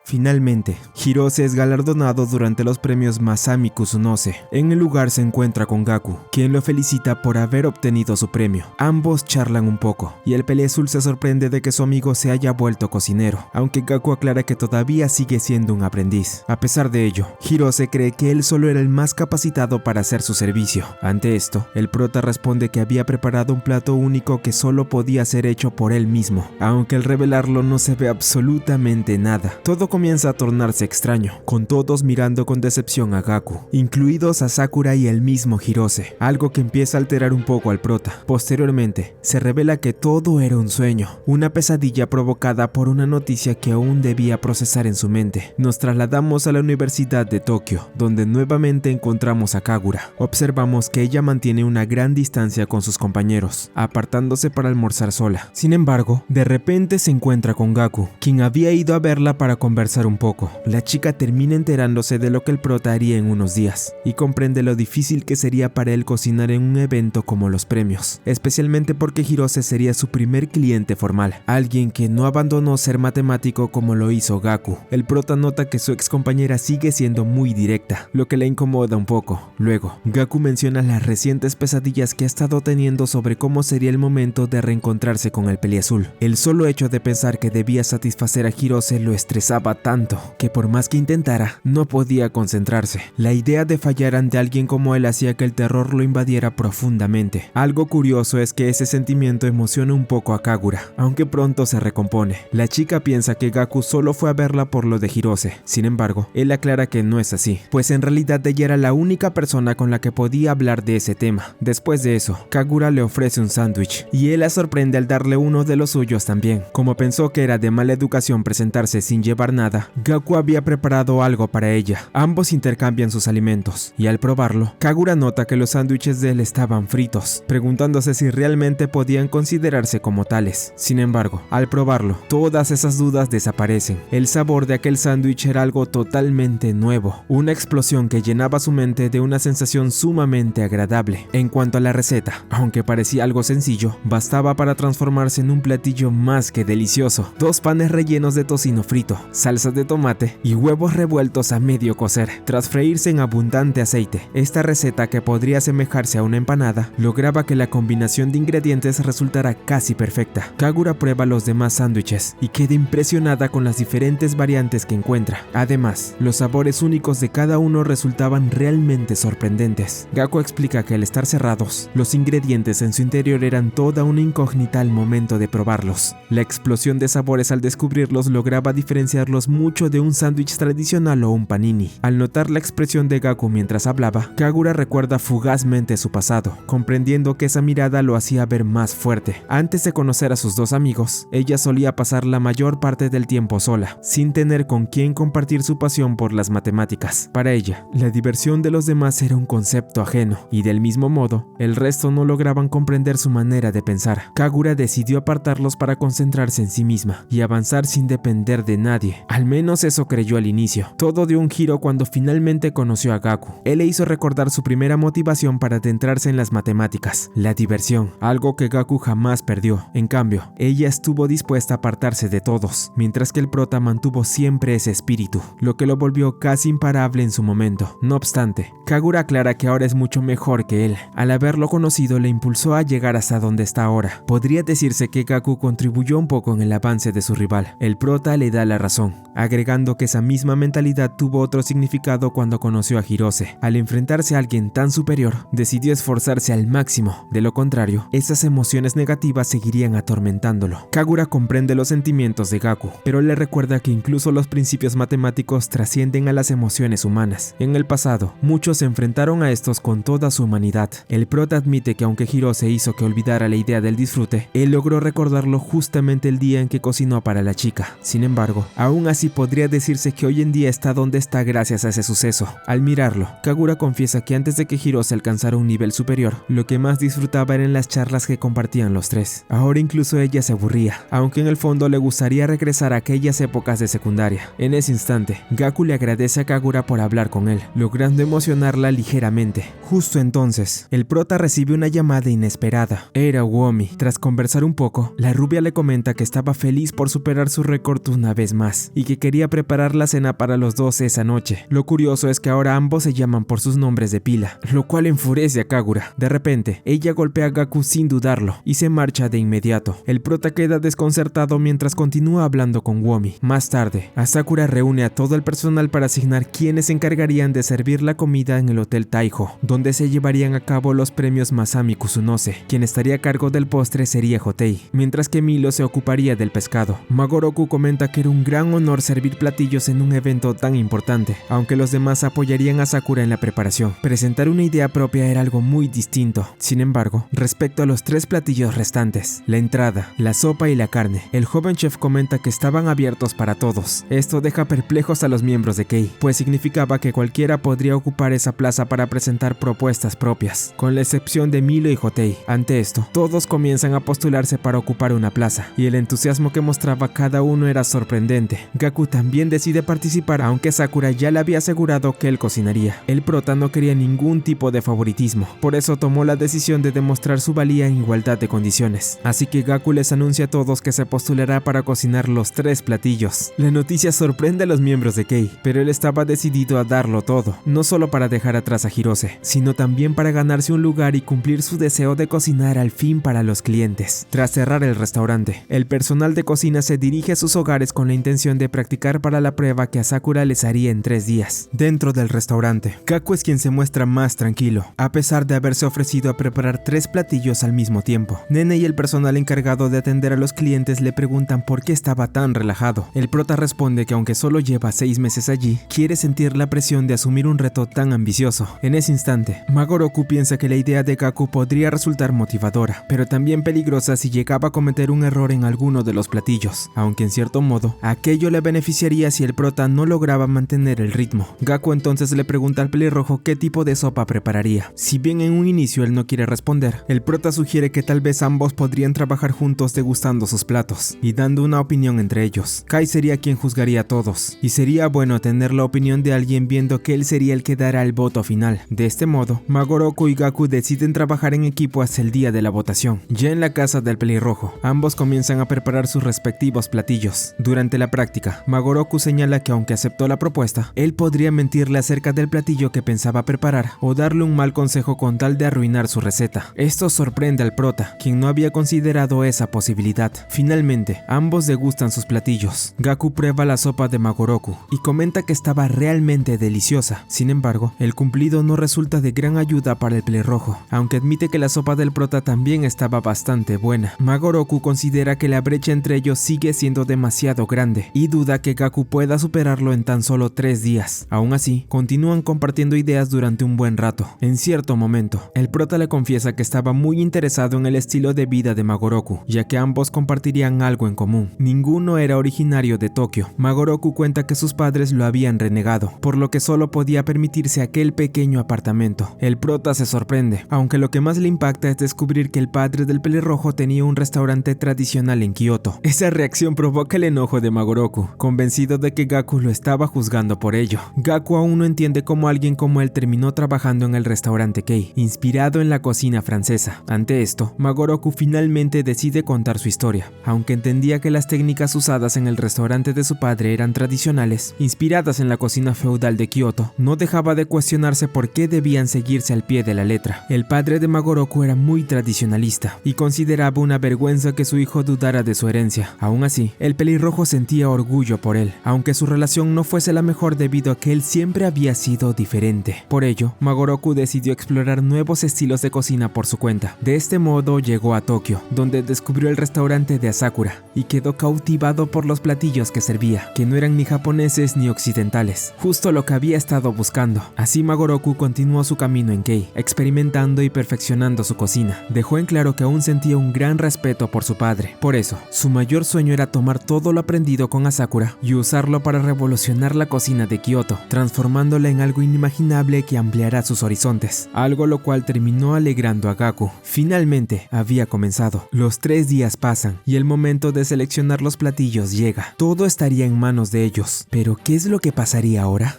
Finalmente, Hirose es galardonado durante los premios Masami Kusunose. En el lugar se encuentra con Gaku, quien lo felicita por haber obtenido su premio. Ambos charlan un poco, y el Peleazul se sorprende de que su amigo se haya vuelto cocinero, aunque Gaku aclara que todavía sigue siendo un aprendiz. A pesar de ello, Hirose cree que él solo era el más capacitado para hacer su servicio. Ante esto, el prota responde que había preparado un plato único que solo podía ser hecho por él mismo, aunque al revelarlo no se ve absolutamente nada. Todo comienza a tornarse extraño, con todos mirando con decepción a Gaku, incluidos a Sakura y el mismo Hirose, algo que empieza a alterar un poco al prota. Posteriormente, se revela que todo era un sueño, una pesadilla provocada por una noticia que aún debía procesar en su mente. Nos trasladamos a la Universidad de Tokio, donde nuevamente encontramos a Kagura. Observamos que ella mantiene una gran distancia con sus compañeros, apartándose para almorzar sola. Sin embargo, de repente se encuentra con Gaku, quien había ido a verla para conversar un poco. La chica termina enterándose de lo que el prota haría en unos días y comprende lo difícil que sería para él cocinar en un evento como los premios, especialmente porque Hirose sería su primer cliente formal, alguien que no abandonó ser matemático como lo hizo Gaku. El prota nota que su ex compañera sigue siendo muy directa, lo que le incomoda un poco. Luego, Gaku menciona las recientes pesadillas que ha estado teniendo sobre cómo sería el momento de reencontrarse con el Peleazul. El solo hecho de pensar que debía satisfacer a Hirose lo estresaba tanto que por más que intentara, no podía concentrarse. La idea de fallar ante alguien como él hacía que el terror lo invadiera profundamente. Algo curioso es que ese sentimiento emociona un poco a Kagura, aunque pronto se recompone. La chica piensa que Gaku solo fue a verla por lo de Hirose. Sin embargo, él aclara que no es así, pues en realidad ella era la única persona con la que podía hablar de ese tema. Después de eso, Kagura le ofrece un sándwich, y él la sorprende al darle uno de los suyos también. Como pensó que era de mala educación presentarse sin llevar nada, Gaku había preparado algo para ella. Ambos intercambian sus alimentos, y al probarlo, Kagura nota que los sándwiches de él estaban fritos, preguntándose si realmente podían considerarse como tales. Sin embargo, al probarlo, todas esas dudas desaparecen. El sabor de aquel sándwich era algo totalmente nuevo, una explosión que llenaba su mente de una sensación sumamente agradable. En cuanto a la receta, aunque parecía algo sencillo, bastaba para transformarse en un platillo más que delicioso. 2 panes rellenos de tocino frito, salsa de tomate y huevos revueltos a medio cocer, tras freírse en abundante aceite. Esta receta, que podría asemejarse a una empanada, lograba que la combinación de ingredientes resultara casi perfecta. Kagura prueba los demás sándwiches y queda impresionada con las diferentes variantes que encuentra. Además, los sabores únicos de cada uno resultaban realmente sorprendentes. Gaku explica que al estar cerrados, los ingredientes en su interior eran toda una incógnita al momento de probarlos. La explosión de sabores al descubrirlos lograba diferenciarlos mucho de un sándwich tradicional o un panini. Al notar la expresión de Gaku mientras hablaba, Kagura recuerda fugazmente su pasado, comprendiendo que esa mirada lo hacía ver más fuerte. Antes de conocer a sus 2 amigos, ella solía pasar la mayor parte del tiempo sola, sin tener con quién compartir su pasión por las matemáticas. Para ella, la diversión de los demás era un concepto ajeno, y del mismo modo, el resto no lograban comprender su manera de pensar. Kagura decidió apartarlos para concentrarse en sí misma y avanzar sin depender de nadie. Al menos eso creyó al inicio. Todo dio un giro cuando finalmente conoció a Gaku. Él le hizo recordar su primera motivación para adentrarse en las matemáticas, la diversión, algo que Gaku jamás perdió. En cambio, ella estuvo dispuesta a apartarse de todos, mientras que el prota mantuvo siempre ese espíritu, lo que lo volvió casi imparable en su momento. No obstante, Kagura aclara que ahora es mucho mejor que él. Al haberlo conocido, le impulsó a llegar hasta donde está ahora. Podría decirse que Gaku contribuyó un poco en el avance de su rival. El prota le da la razón, agregando que esa misma mentalidad tuvo otro significado cuando conoció a Hirose. Al enfrentarse a alguien tan superior, decidió esforzarse al máximo. De lo contrario, esas emociones negativas seguirían atormentándolo. Kagura comprende los sentimientos de Gaku, pero le recuerda que incluso los principios matemáticos trascienden a las emociones humanas. En el pasado, muchos se enfrentaron a estos con toda su humanidad. El prota admite que aunque Hirose hizo que olvidara la idea del disfrute, él logró recordarlo justamente el día en que cocinó para la chica. Sin embargo, aún así podría decirse que hoy en día está donde está gracias a ese suceso. Al mirarlo, Kagura confiesa que antes de que Hirose alcanzara un nivel superior, lo que más disfrutaba eran las charlas que compartían los tres. Ahora incluso ella se aburría, aunque en el fondo le gustaría regresar a aquellas épocas de secundaria. En ese instante, Gaku le agradece a Kagura por hablar con él, logrando emocionarla ligeramente. Justo entonces, el prota recibe una llamada inesperada. Era Uomi. Tras conversar un poco, la rubia le comenta que estaba feliz por superar su récord una vez más y que quería preparar la cena para los dos esa noche. Lo curioso es que ahora ambos se llaman por sus nombres de pila, lo cual enfurece a Kagura. De repente, ella golpea a Gaku sin dudarlo y se marcha de inmediato. El prota queda desconcertado mientras continúa hablando con Uomi. Más tarde, Asakura reúne a todo el personal para asignar quienes se encargarían de servir la comida en el Hotel Taiho, donde se llevarían a cabo los premios Masami Kusunose. Quien estaría a cargo del postre sería Hotei, mientras que Milo se ocuparía del pescado. Magoroku comenta que era un gran honor servir platillos en un evento tan importante, aunque los demás apoyarían a Sakura en la preparación. Presentar una idea propia era algo muy distinto. Sin embargo, respecto a los tres platillos restantes, la entrada, la sopa y la carne, el joven chef comenta que estaban abiertos para todos. Esto deja perplejos a los miembros de Kei, pues significaba que cualquiera podría ocupar esa plaza para presentar propuestas propias, con la excepción de Milo y Hotei. Ante esto, todos comienzan a postularse para ocupar una plaza, y el entusiasmo que mostraba cada uno era sorprendente. Gaku también decide participar, aunque Sakura ya le había asegurado que él cocinaría. El prota no quería ningún tipo de favoritismo, por eso tomó la decisión de demostrar su valía en igualdad de condiciones. Así que Gaku les anuncia a todos que se postulará para cocinar los tres platillos. La noticia sorprende a los miembros de Kei, pero él estaba decidido a darlo todo, no solo para dejar atrás a Hirose, sino también para ganarse un lugar y cumplir su deseo de cocinar al fin para los clientes. Tras cerrar el restaurante, el personal de cocina se dirige a sus hogares con la intención de practicar para la prueba que a Sakura les haría en 3 días. Dentro del restaurante, Gaku es quien se muestra más tranquilo, a pesar de haberse ofrecido a preparar 3 platillos al mismo tiempo. Nene y el personal encargado de atender a los clientes le preguntan por qué estaba tan relajado. El prota responde que aunque solo lleva 6 meses allí, quiere sentir la presión de asumir un reto tan ambicioso. En ese instante, Magoroku piensa que la idea de Gaku podría resultar motivadora, pero también peligrosa si llegaba a cometer un error en alguno de los platillos, aunque en cierto modo, aquello le beneficiaría si el prota no lograba mantener el ritmo. Gaku entonces le pregunta al pelirrojo qué tipo de sopa prepararía. Si bien en un inicio él no quiere responder, el prota sugiere que tal vez ambos podrían trabajar juntos degustando sus platos y dando una opinión entre ellos. Kai sería quien juzgaría a todos, y sería bueno tener la opinión de alguien viendo que él sería el que dará el voto final. De este modo, Magoroku y Gaku deciden trabajar en equipo hasta el día de la votación. Ya en la casa del pelirrojo, ambos comienzan a preparar sus respectivos platillos. Durante la práctica, Magoroku señala que aunque aceptó la propuesta, él podría mentirle acerca del platillo que pensaba preparar o darle un mal consejo con tal de arruinar su receta. Esto sorprende al prota, quien no había considerado esa posibilidad. Finalmente, ambos degustan sus platillos. Gaku prueba la sopa de Magoroku y comenta que estaba realmente deliciosa. Sin embargo, el cumplido no resulta de gran ayuda para el pelirrojo, aunque admite que la sopa del prota también estaba bastante buena. Magoroku considera que la brecha entre ellos sigue siendo demasiado grande y duda que Gaku pueda superarlo en tan solo 3 días. Aún así, continúan compartiendo ideas durante un buen rato. En cierto momento, el prota le confiesa que estaba muy interesado en el estilo de vida de Magoroku, ya que ambos compartirían algo en común. Ninguno era originario de Tokio. Magoroku cuenta que sus padres lo habían renegado, por lo que solo podía permitirse aquel pequeño apartamento. El prota se sorprende, aunque lo que más le impacta es descubrir que el padre del pelirrojo tenía un restaurante tradicional en Kioto. Esa reacción provoca el enojo de Magoroku, convencido de que Gaku lo estaba juzgando por ello. Gaku aún no entiende cómo alguien como él terminó trabajando en el restaurante Kei, inspirado en la cocina francesa. Ante esto, Magoroku finalmente decide contar su historia. Aunque entendía que las técnicas usadas en el restaurante de su padre eran tradicionales, inspiradas en la cocina feudal de Kioto, no dejaba de cuestionarse por qué debían seguirse al pie de la letra. El padre de Magoroku era muy tradicionalista y consideraba una vergüenza que su hijo dudara de su herencia. Aún así, el pelirrojo sentía orgullo por él, aunque su relación no fuese la mejor debido a que él siempre había sido diferente. Por ello, Magoroku decidió explorar nuevos estilos de cocina por su cuenta. De este modo llegó a Tokio, donde descubrió el restaurante de Asakura y quedó cautivado por los platillos que servía, que no eran ni japoneses ni occidentales, justo lo que había estado buscando. Así Magoroku continuó su camino en Kei, experimentando y perfeccionando su cocina. Dejó en claro que aún sentía un gran respeto por su padre. Por eso, su mayor sueño era tomar todo lo aprendido con Asakura Sakura y usarlo para revolucionar la cocina de Kioto, transformándola en algo inimaginable que ampliará sus horizontes, algo lo cual terminó alegrando a Gaku. Finalmente había comenzado. Los 3 días pasan y el momento de seleccionar los platillos llega. Todo estaría en manos de ellos, pero ¿qué es lo que pasaría ahora?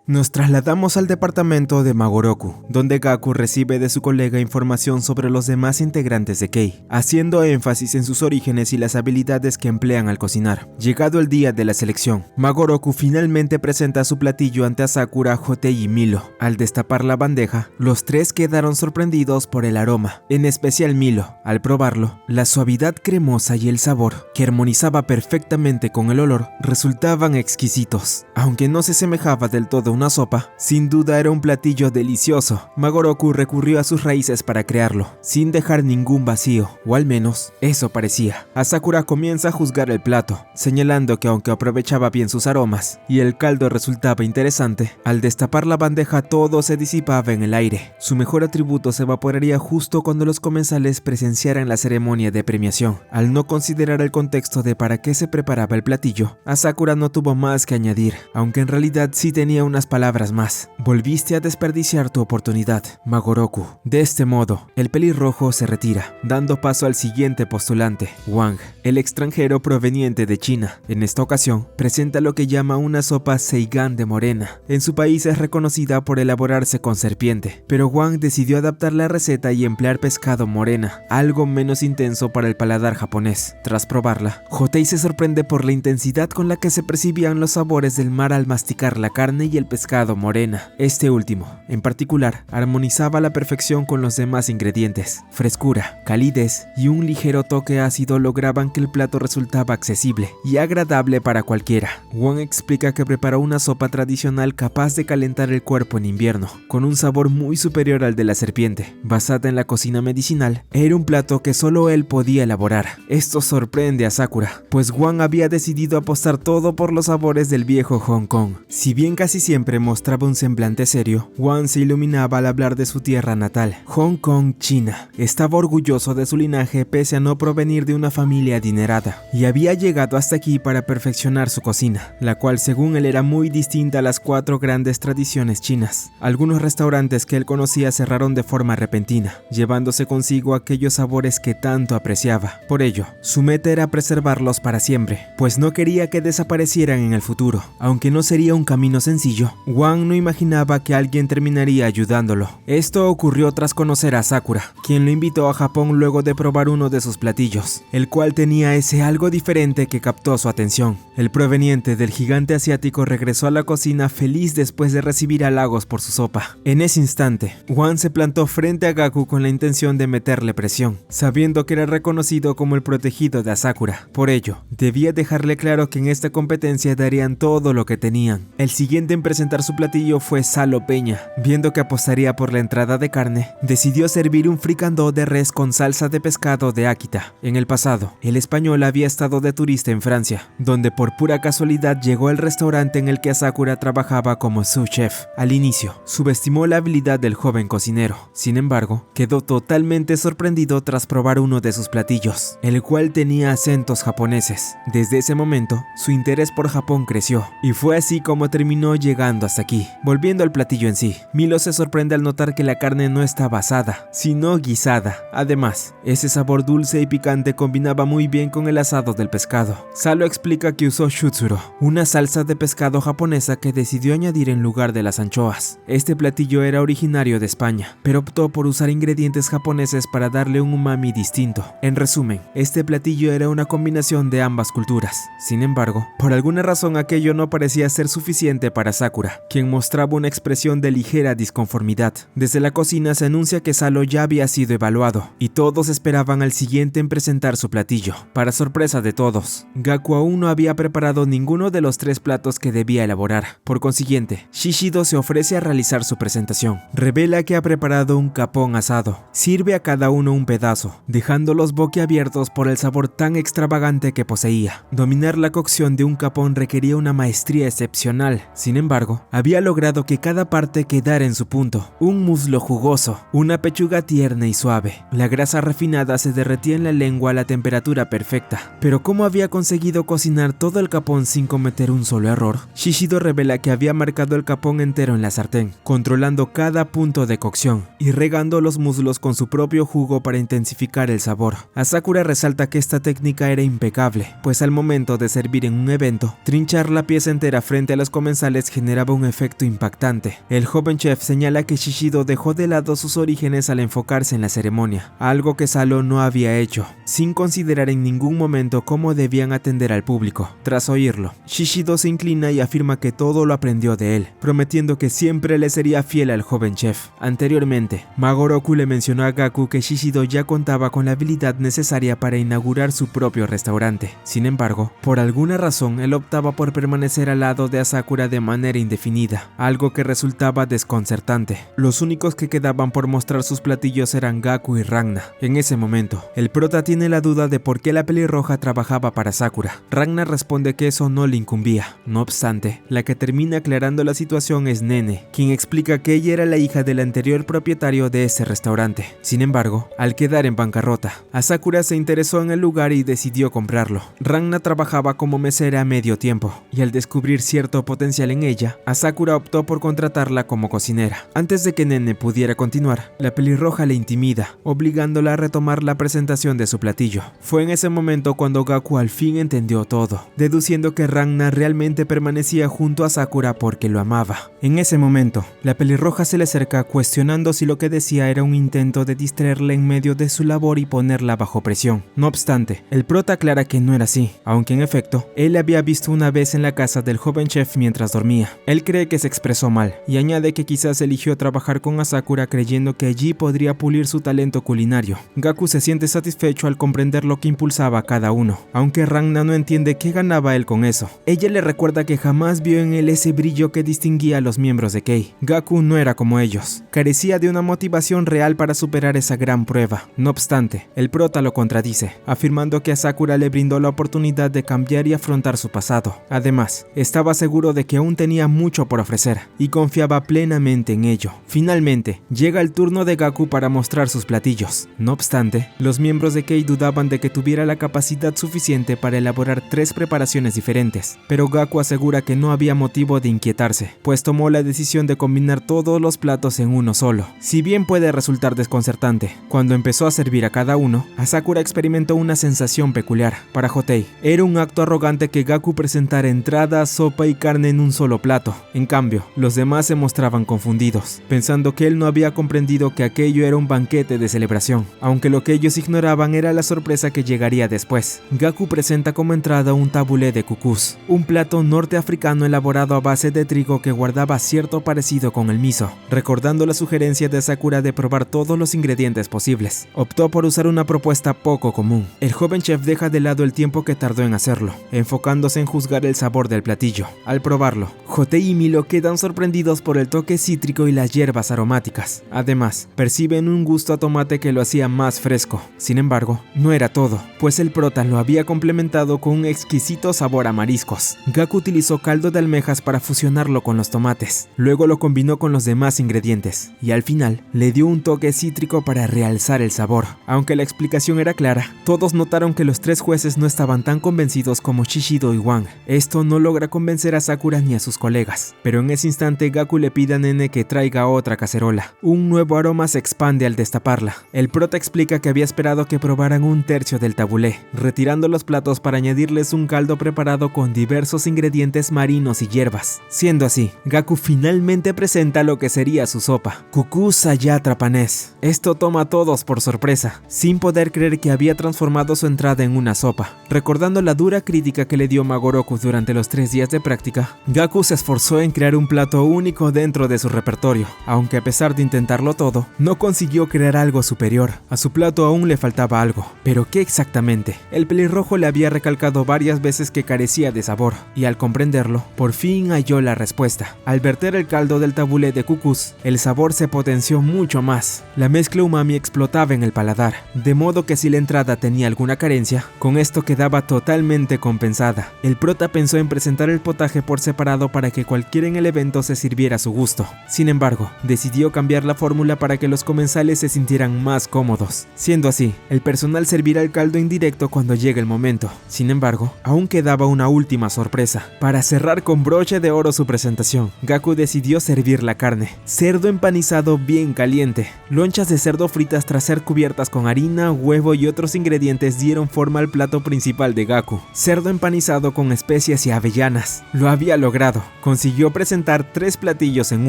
Nos trasladamos al departamento de Magoroku, donde Gaku recibe de su colega información sobre los demás integrantes de Kei, haciendo énfasis en sus orígenes y las habilidades que emplean al cocinar. Llegado el día de la selección, Magoroku finalmente presenta su platillo ante Asakura, Hotei y Milo. Al destapar la bandeja, los 3 quedaron sorprendidos por el aroma, en especial Milo. Al probarlo, la suavidad cremosa y el sabor, que armonizaba perfectamente con el olor, resultaban exquisitos. Aunque no se semejaba del todo a una sopa, sin duda era un platillo delicioso. Magoroku recurrió a sus raíces para crearlo, sin dejar ningún vacío, o al menos eso parecía. Asakura comienza a juzgar el plato, señalando que aunque aprovechaba bien sus aromas y el caldo resultaba interesante, al destapar la bandeja todo se disipaba en el aire. Su mejor atributo se evaporaría justo cuando los comensales presenciaran la ceremonia de premiación. Al no considerar el contexto de para qué se preparaba el platillo, Asakura no tuvo más que añadir, aunque en realidad sí tenía unas palabras más. Volviste a desperdiciar tu oportunidad, Magoroku. De este modo, el pelirrojo se retira, dando paso al siguiente postulante, Wang, el extranjero proveniente de China. En esta ocasión, presenta lo que llama una sopa Seigan de morena. En su país es reconocida por elaborarse con serpiente, pero Wang decidió adaptar la receta y emplear pescado morena, algo menos intenso para el paladar japonés. Tras probarla, Hotei se sorprende por la intensidad con la que se percibían los sabores del mar al masticar la carne y el pescado morena. Este último, en particular, armonizaba a la perfección con los demás ingredientes. Frescura, calidez y un ligero toque ácido lograban que el plato resultaba accesible y agradable para cualquiera. Wang explica que preparó una sopa tradicional capaz de calentar el cuerpo en invierno, con un sabor muy superior al de la serpiente. Basada en la cocina medicinal, era un plato que solo él podía elaborar. Esto sorprende a Sakura, pues Wang había decidido apostar todo por los sabores del viejo Hong Kong. Si bien casi siempre mostraba un semblante serio, Wang se iluminaba al hablar de su tierra natal, Hong Kong, China. Estaba orgulloso de su linaje pese a no provenir de una familia adinerada, y había llegado hasta aquí para perfeccionar su cocina, la cual según él era muy distinta a las 4 grandes tradiciones chinas. Algunos restaurantes que él conocía cerraron de forma repentina, llevándose consigo aquellos sabores que tanto apreciaba. Por ello, su meta era preservarlos para siempre, pues no quería que desaparecieran en el futuro. Aunque no sería un camino sencillo, Wang no imaginaba que alguien terminaría ayudándolo. Esto ocurrió tras conocer a Sakura, quien lo invitó a Japón luego de probar uno de sus platillos, el cual tenía ese algo diferente que captó su atención. El proveniente del gigante asiático regresó a la cocina feliz después de recibir halagos por su sopa. En ese instante, Wang se plantó frente a Gaku con la intención de meterle presión, sabiendo que era reconocido como el protegido de Asakura. Por ello, debía dejarle claro que en esta competencia darían todo lo que tenían. El siguiente en presentar su platillo fue Salo Peña. Viendo que apostaría por la entrada de carne, decidió servir un fricandó de res con salsa de pescado de Akita. En el pasado, el español había estado de turista en Francia, donde por pura casualidad llegó al restaurante en el que Asakura trabajaba como sous chef. Al inicio, subestimó la habilidad del joven cocinero. Sin embargo, quedó totalmente sorprendido tras probar uno de sus platillos, el cual tenía acentos japoneses. Desde ese momento, su interés por Japón creció, y fue así como terminó llegando hasta aquí. Volviendo al platillo en sí, Milo se sorprende al notar que la carne no estaba asada, sino guisada. Además, ese sabor dulce y picante combinaba muy bien con el asado del pescado. Salo explica que usó shutsuro, una salsa de pescado japonesa que decidió añadir en lugar de las anchoas. Este platillo era originario de España, pero optó por usar ingredientes japoneses para darle un umami distinto. En resumen, este platillo era una combinación de ambas culturas. Sin embargo, por alguna razón aquello no parecía ser suficiente para Sakura, quien mostraba una expresión de ligera disconformidad. Desde la cocina se anuncia que Salo ya había sido evaluado, y todos esperaban al siguiente en presentar su platillo. Para sorpresa de todos, Gaku aún no había preparado ninguno de los 3 platos que debía elaborar. Por consiguiente, Shishido se ofrece a realizar su presentación. Revela que ha preparado un capón asado. Sirve a cada uno un pedazo, dejándolos boquiabiertos por el sabor tan extravagante que poseía. Dominar la cocción de un capón requería una maestría excepcional. Sin embargo, embargo, había logrado que cada parte quedara en su punto. Un muslo jugoso, una pechuga tierna y suave. La grasa refinada se derretía en la lengua a la temperatura perfecta. Pero ¿cómo había conseguido cocinar todo el capón sin cometer un solo error? Shishido revela que había marcado el capón entero en la sartén, controlando cada punto de cocción y regando los muslos con su propio jugo para intensificar el sabor. Asakura resalta que esta técnica era impecable, pues al momento de servir en un evento, trinchar la pieza entera frente a los comensales generaba un efecto impactante. El joven chef señala que Shishido dejó de lado sus orígenes al enfocarse en la ceremonia, algo que Salo no había hecho, sin considerar en ningún momento cómo debían atender al público. Tras oírlo, Shishido se inclina y afirma que todo lo aprendió de él, prometiendo que siempre le sería fiel al joven chef. Anteriormente, Magoroku le mencionó a Gaku que Shishido ya contaba con la habilidad necesaria para inaugurar su propio restaurante. Sin embargo, por alguna razón él optaba por permanecer al lado de Asakura de manera indefinida, algo que resultaba desconcertante. Los únicos que quedaban por mostrar sus platillos eran Gaku y Ragna. En ese momento, el prota tiene la duda de por qué la pelirroja trabajaba para Sakura. Ragna responde que eso no le incumbía. No obstante, la que termina aclarando la situación es Nene, quien explica que ella era la hija del anterior propietario de ese restaurante. Sin embargo, al quedar en bancarrota, Asakura se interesó en el lugar y decidió comprarlo. Ragna trabajaba como mesera a medio tiempo, y al descubrir cierto potencial en ella, Asakura optó por contratarla como cocinera. Antes de que Nene pudiera continuar, la pelirroja le intimida, obligándola a retomar la presentación de su platillo. Fue en ese momento cuando Gaku al fin entendió todo, deduciendo que Ragna realmente permanecía junto a Sakura porque lo amaba. En ese momento, la pelirroja se le acerca cuestionando si lo que decía era un intento de distraerla en medio de su labor y ponerla bajo presión. No obstante, el prota aclara que no era así, aunque en efecto, él la había visto una vez en la casa del joven chef mientras dormía. Él cree que se expresó mal, y añade que quizás eligió trabajar con Asakura creyendo que allí podría pulir su talento culinario. Gaku se siente satisfecho al comprender lo que impulsaba a cada uno, aunque Ragna no entiende qué ganaba él con eso. Ella le recuerda que jamás vio en él ese brillo que distinguía a los miembros de Kei. Gaku no era como ellos, carecía de una motivación real para superar esa gran prueba. No obstante, el prota lo contradice, afirmando que a Sakura le brindó la oportunidad de cambiar y afrontar su pasado. Además, estaba seguro de que aún tenía mucho por ofrecer, y confiaba plenamente en ello. Finalmente, llega el turno de Gaku para mostrar sus platillos. No obstante, los miembros de Kei dudaban de que tuviera la capacidad suficiente para elaborar 3 preparaciones diferentes, pero Gaku asegura que no había motivo de inquietarse, pues tomó la decisión de combinar todos los platos en uno solo. Si bien puede resultar desconcertante, cuando empezó a servir a cada uno, Asakura experimentó una sensación peculiar. Para Hotei, era un acto arrogante que Gaku presentara entrada, sopa y carne en un solo plato. En cambio, los demás se mostraban confundidos, pensando que él no había comprendido que aquello era un banquete de celebración, aunque lo que ellos ignoraban era la sorpresa que llegaría después. Gaku presenta como entrada un tabulé de cúcús, un plato norteafricano elaborado a base de trigo que guardaba cierto parecido con el miso, recordando la sugerencia de Sakura de probar todos los ingredientes posibles. Optó por usar una propuesta poco común. El joven chef deja de lado el tiempo que tardó en hacerlo, enfocándose en juzgar el sabor del platillo. Al probarlo, Hotei y Milo quedan sorprendidos por el toque cítrico y las hierbas aromáticas. Además, perciben un gusto a tomate que lo hacía más fresco. Sin embargo, no era todo, pues el prota lo había complementado con un exquisito sabor a mariscos. Gaku utilizó caldo de almejas para fusionarlo con los tomates, luego lo combinó con los demás ingredientes, y al final le dio un toque cítrico para realzar el sabor. Aunque la explicación era clara, todos notaron que los 3 jueces no estaban tan convencidos como Shishido y Wang. Esto no logra convencer a Sakura ni a sus colegas, pero en ese instante Gaku le pide a Nene que traiga otra cacerola. Un nuevo aroma se expande al destaparla. El prota explica que había esperado que probaran 1/3 del tabulé, retirando los platos para añadirles un caldo preparado con diversos ingredientes marinos y hierbas. Siendo así, Gaku finalmente presenta lo que sería su sopa, Cucú Sayatrapanés. Esto toma a todos por sorpresa, sin poder creer que había transformado su entrada en una sopa. Recordando la dura crítica que le dio Magoroku durante los 3 días de práctica, Gaku se esforzó en crear un plato único dentro de su repertorio, aunque a pesar de intentarlo todo, no consiguió crear algo superior. A su plato aún le faltaba algo, pero ¿qué exactamente? El pelirrojo le había recalcado varias veces que carecía de sabor, y al comprenderlo, por fin halló la respuesta. Al verter el caldo del tabulé de cucús, el sabor se potenció mucho más. La mezcla umami explotaba en el paladar, de modo que si la entrada tenía alguna carencia, con esto quedaba totalmente compensada. El prota pensó en presentar el potaje por separado para que que cualquiera en el evento se sirviera a su gusto. Sin embargo, decidió cambiar la fórmula para que los comensales se sintieran más cómodos. Siendo así, el personal servirá el caldo indirecto cuando llegue el momento. Sin embargo, aún quedaba una última sorpresa. Para cerrar con broche de oro su presentación, Gaku decidió servir la carne. Cerdo empanizado bien caliente. Lonchas de cerdo fritas tras ser cubiertas con harina, huevo y otros ingredientes dieron forma al plato principal de Gaku. Cerdo empanizado con especias y avellanas. Lo había logrado. Consiguió presentar 3 platillos en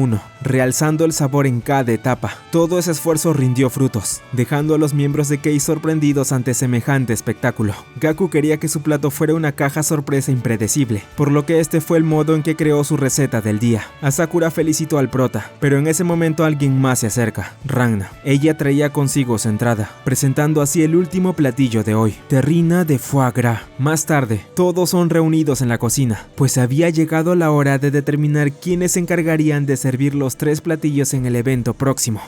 uno, realzando el sabor en cada etapa. Todo ese esfuerzo rindió frutos, dejando a los miembros de Kei sorprendidos ante semejante espectáculo. Gaku quería que su plato fuera una caja sorpresa impredecible, por lo que este fue el modo en que creó su receta del día. Asakura felicitó al prota, pero en ese momento alguien más se acerca, Ranna. Ella traía consigo su entrada, presentando así el último platillo de hoy, terrina de foie gras. Más tarde, todos son reunidos en la cocina, pues había llegado la hora de determinar quiénes se encargarían de servir los 3 platillos en el evento próximo.